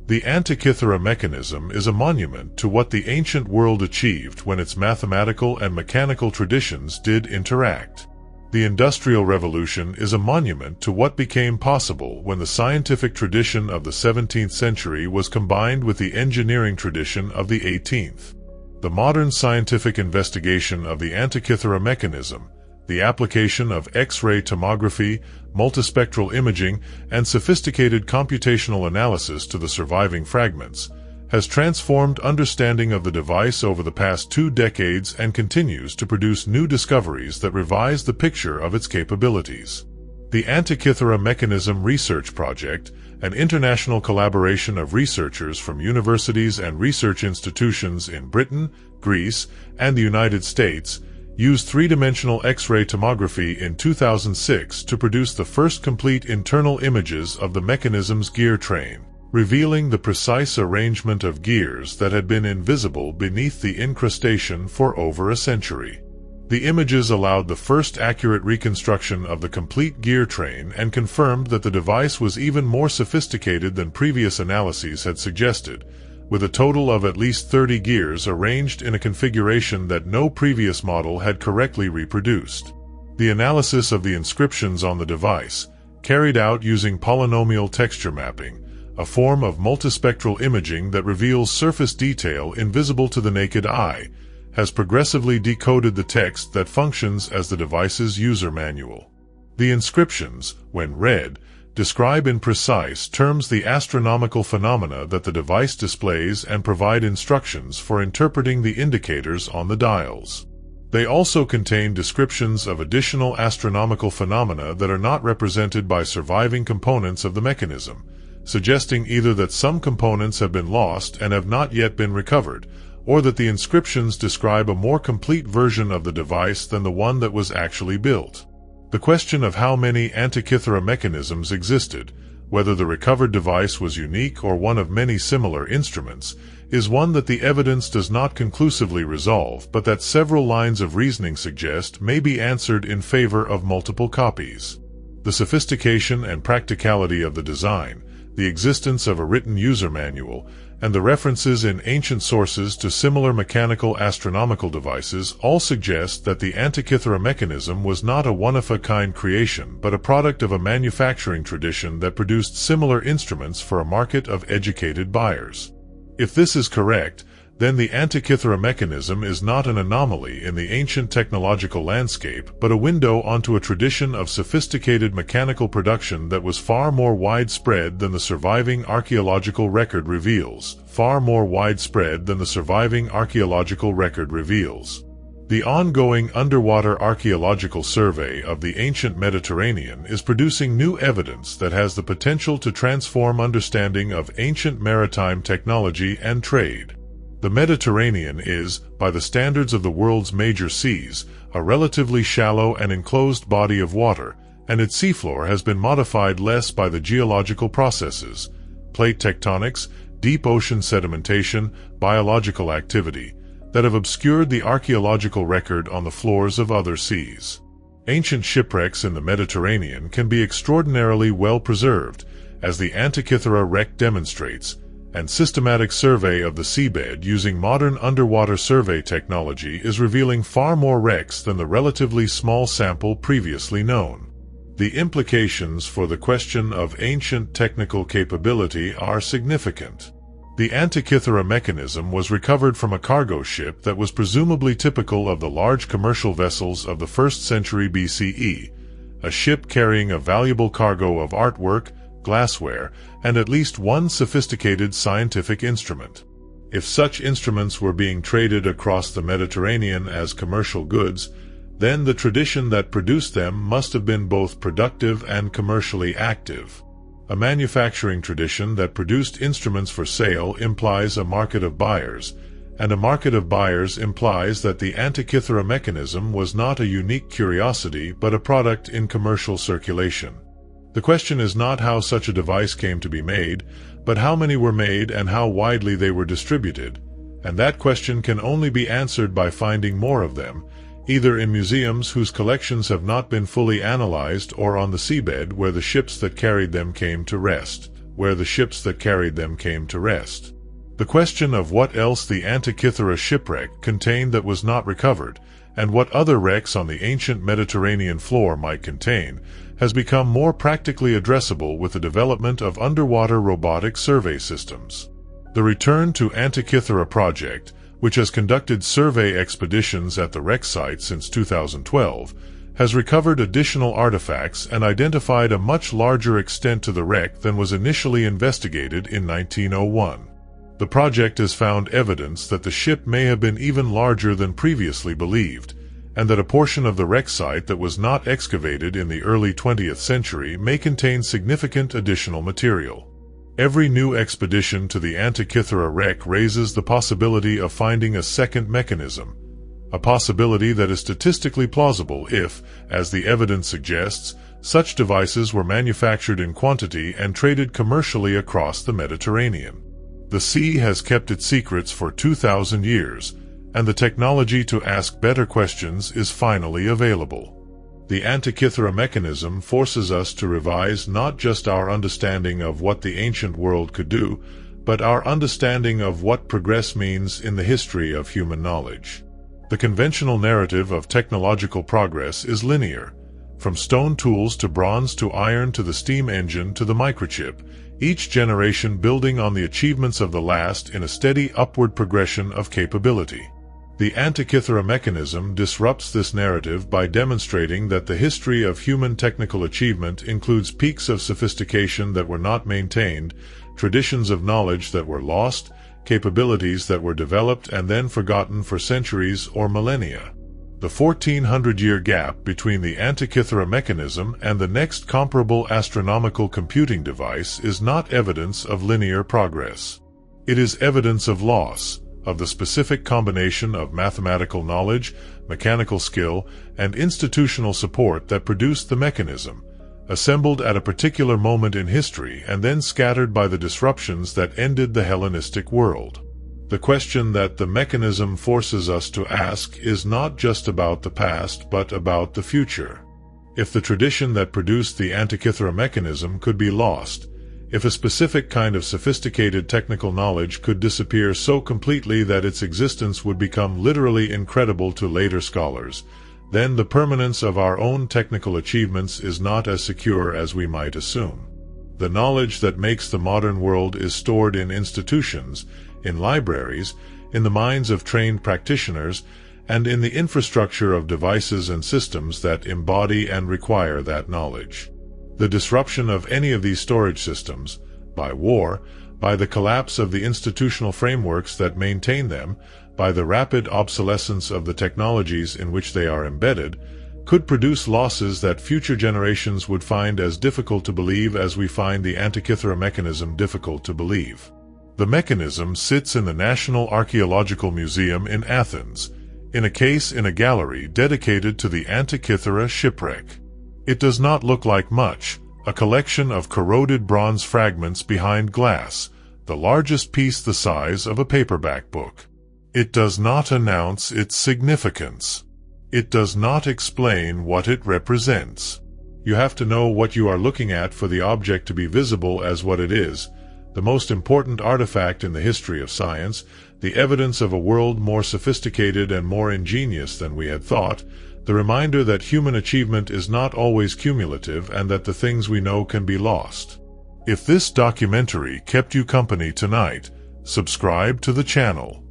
The Antikythera mechanism is a monument to what the ancient world achieved when its mathematical and mechanical traditions did interact. The Industrial Revolution is a monument to what became possible when the scientific tradition of the 17th century was combined with the engineering tradition of the 18th. The modern scientific investigation of the Antikythera mechanism, the application of X-ray tomography, multispectral imaging, and sophisticated computational analysis to the surviving fragments, has transformed understanding of the device over the past 2 decades and continues to produce new discoveries that revise the picture of its capabilities. The Antikythera Mechanism Research Project, an international collaboration of researchers from universities and research institutions in Britain, Greece, and the United States, used 3-dimensional X-ray tomography in 2006 to produce the first complete internal images of the mechanism's gear train, revealing the precise arrangement of gears that had been invisible beneath the incrustation for over a century. The images allowed the first accurate reconstruction of the complete gear train and confirmed that the device was even more sophisticated than previous analyses had suggested, with a total of at least 30 gears arranged in a configuration that no previous model had correctly reproduced. The analysis of the inscriptions on the device, carried out using polynomial texture mapping, a form of multispectral imaging that reveals surface detail invisible to the naked eye, has progressively decoded the text that functions as the device's user manual. The inscriptions, when read, describe in precise terms the astronomical phenomena that the device displays and provide instructions for interpreting the indicators on the dials. They also contain descriptions of additional astronomical phenomena that are not represented by surviving components of the mechanism, suggesting either that some components have been lost and have not yet been recovered, or that the inscriptions describe a more complete version of the device than the one that was actually built. The question of how many Antikythera mechanisms existed, whether the recovered device was unique or one of many similar instruments, is one that the evidence does not conclusively resolve, but that several lines of reasoning suggest may be answered in favor of multiple copies. The sophistication and practicality of the design, the existence of a written user manual, and the references in ancient sources to similar mechanical astronomical devices all suggest that the Antikythera mechanism was not a one-of-a-kind creation but a product of a manufacturing tradition that produced similar instruments for a market of educated buyers. If this is correct, then the Antikythera mechanism is not an anomaly in the ancient technological landscape, but a window onto a tradition of sophisticated mechanical production that was far more widespread than the surviving archaeological record reveals. The ongoing underwater archaeological survey of the ancient Mediterranean is producing new evidence that has the potential to transform understanding of ancient maritime technology and trade. The Mediterranean is, by the standards of the world's major seas, a relatively shallow and enclosed body of water, and its seafloor has been modified less by the geological processes, plate tectonics, deep ocean sedimentation, biological activity, that have obscured the archaeological record on the floors of other seas. Ancient shipwrecks in the Mediterranean can be extraordinarily well preserved, as the Antikythera wreck demonstrates, and systematic survey of the seabed using modern underwater survey technology is revealing far more wrecks than the relatively small sample previously known. The implications for the question of ancient technical capability are significant. The Antikythera mechanism was recovered from a cargo ship that was presumably typical of the large commercial vessels of the 1st century BCE, a ship carrying a valuable cargo of artwork, glassware, and at least one sophisticated scientific instrument. If such instruments were being traded across the Mediterranean as commercial goods, then the tradition that produced them must have been both productive and commercially active. A manufacturing tradition that produced instruments for sale implies a market of buyers, and a market of buyers implies that the Antikythera mechanism was not a unique curiosity but a product in commercial circulation. The question is not how such a device came to be made, but how many were made and how widely they were distributed, and that question can only be answered by finding more of them, either in museums whose collections have not been fully analyzed or on the seabed where the ships that carried them came to rest. The question of what else the Antikythera shipwreck contained that was not recovered, and what other wrecks on the ancient Mediterranean floor might contain, has become more practically addressable with the development of underwater robotic survey systems. The Return to Antikythera project, which has conducted survey expeditions at the wreck site since 2012, has recovered additional artifacts and identified a much larger extent to the wreck than was initially investigated in 1901. The project has found evidence that the ship may have been even larger than previously believed, and that a portion of the wreck site that was not excavated in the early 20th century may contain significant additional material. Every new expedition to the Antikythera wreck raises the possibility of finding a second mechanism, a possibility that is statistically plausible if, as the evidence suggests, such devices were manufactured in quantity and traded commercially across the Mediterranean. The sea has kept its secrets for 2,000 years, and the technology to ask better questions is finally available. The Antikythera mechanism forces us to revise not just our understanding of what the ancient world could do, but our understanding of what progress means in the history of human knowledge. The conventional narrative of technological progress is linear. From stone tools to bronze to iron to the steam engine to the microchip, each generation building on the achievements of the last in a steady upward progression of capability. The Antikythera mechanism disrupts this narrative by demonstrating that the history of human technical achievement includes peaks of sophistication that were not maintained, traditions of knowledge that were lost, capabilities that were developed and then forgotten for centuries or millennia. The 1400-year gap between the Antikythera mechanism and the next comparable astronomical computing device is not evidence of linear progress. It is evidence of loss, of the specific combination of mathematical knowledge, mechanical skill, and institutional support that produced the mechanism, assembled at a particular moment in history and then scattered by the disruptions that ended the Hellenistic world. The question that the mechanism forces us to ask is not just about the past but about the future. If the tradition that produced the Antikythera mechanism could be lost, if a specific kind of sophisticated technical knowledge could disappear so completely that its existence would become literally incredible to later scholars, then the permanence of our own technical achievements is not as secure as we might assume. The knowledge that makes the modern world is stored in institutions, in libraries, in the minds of trained practitioners, and in the infrastructure of devices and systems that embody and require that knowledge. The disruption of any of these storage systems, by war, by the collapse of the institutional frameworks that maintain them, by the rapid obsolescence of the technologies in which they are embedded, could produce losses that future generations would find as difficult to believe as we find the Antikythera mechanism difficult to believe. The mechanism sits in the National Archaeological Museum in Athens, in a case in a gallery dedicated to the Antikythera shipwreck. It does not look like much, a collection of corroded bronze fragments behind glass, the largest piece the size of a paperback book. It does not announce its significance. It does not explain what it represents. You have to know what you are looking at for the object to be visible as what it is, the most important artifact in the history of science, the evidence of a world more sophisticated and more ingenious than we had thought, the reminder that human achievement is not always cumulative and that the things we know can be lost. If this documentary kept you company tonight, subscribe to the channel.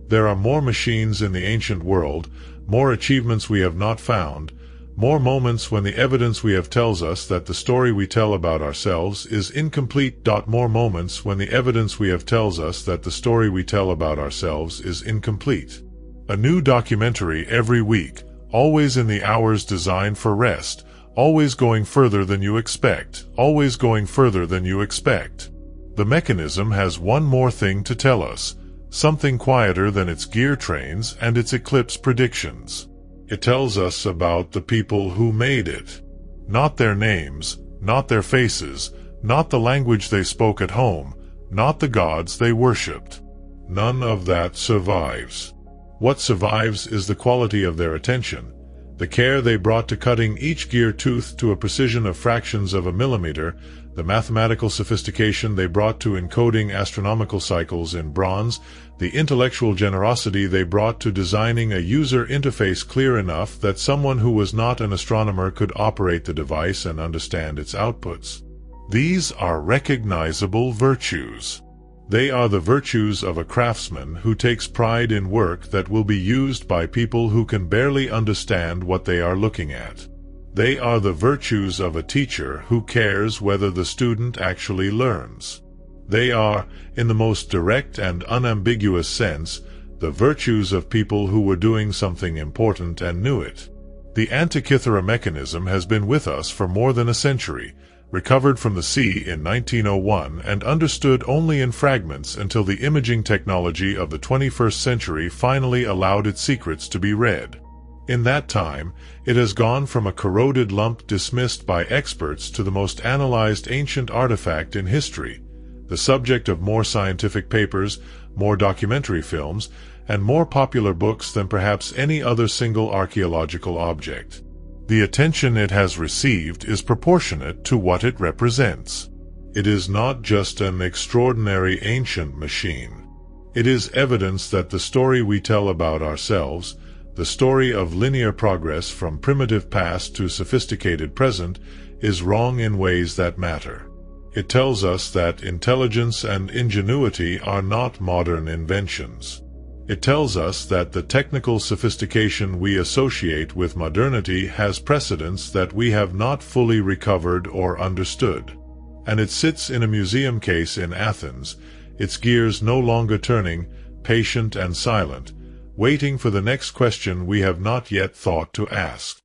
There are more machines in the ancient world, more achievements we have not found, more moments when the evidence we have tells us that the story we tell about ourselves is incomplete. More moments when the evidence we have tells us that the story we tell about ourselves is incomplete. A new documentary every week, always in the hours designed for rest, always going further than you expect, always going further than you expect. The mechanism has one more thing to tell us, something quieter than its gear trains and its eclipse predictions. It tells us about the people who made it. Not their names, not their faces, not the language they spoke at home, not the gods they worshipped. None of that survives. What survives is the quality of their attention, the care they brought to cutting each gear tooth to a precision of fractions of a millimeter, the mathematical sophistication they brought to encoding astronomical cycles in bronze, the intellectual generosity they brought to designing a user interface clear enough that someone who was not an astronomer could operate the device and understand its outputs. These are recognizable virtues. They are the virtues of a craftsman who takes pride in work that will be used by people who can barely understand what they are looking at. They are the virtues of a teacher who cares whether the student actually learns. They are, in the most direct and unambiguous sense, the virtues of people who were doing something important and knew it. The Antikythera mechanism has been with us for more than a century, recovered from the sea in 1901 and understood only in fragments until the imaging technology of the 21st century finally allowed its secrets to be read. In that time, it has gone from a corroded lump dismissed by experts to the most analyzed ancient artifact in history, the subject of more scientific papers, more documentary films, and more popular books than perhaps any other single archaeological object. The attention it has received is proportionate to what it represents. It is not just an extraordinary ancient machine. It is evidence that the story we tell about ourselves, the story of linear progress from primitive past to sophisticated present, is wrong in ways that matter. It tells us that intelligence and ingenuity are not modern inventions. It tells us that the technical sophistication we associate with modernity has precedents that we have not fully recovered or understood. And it sits in a museum case in Athens, its gears no longer turning, patient and silent, waiting for the next question we have not yet thought to ask.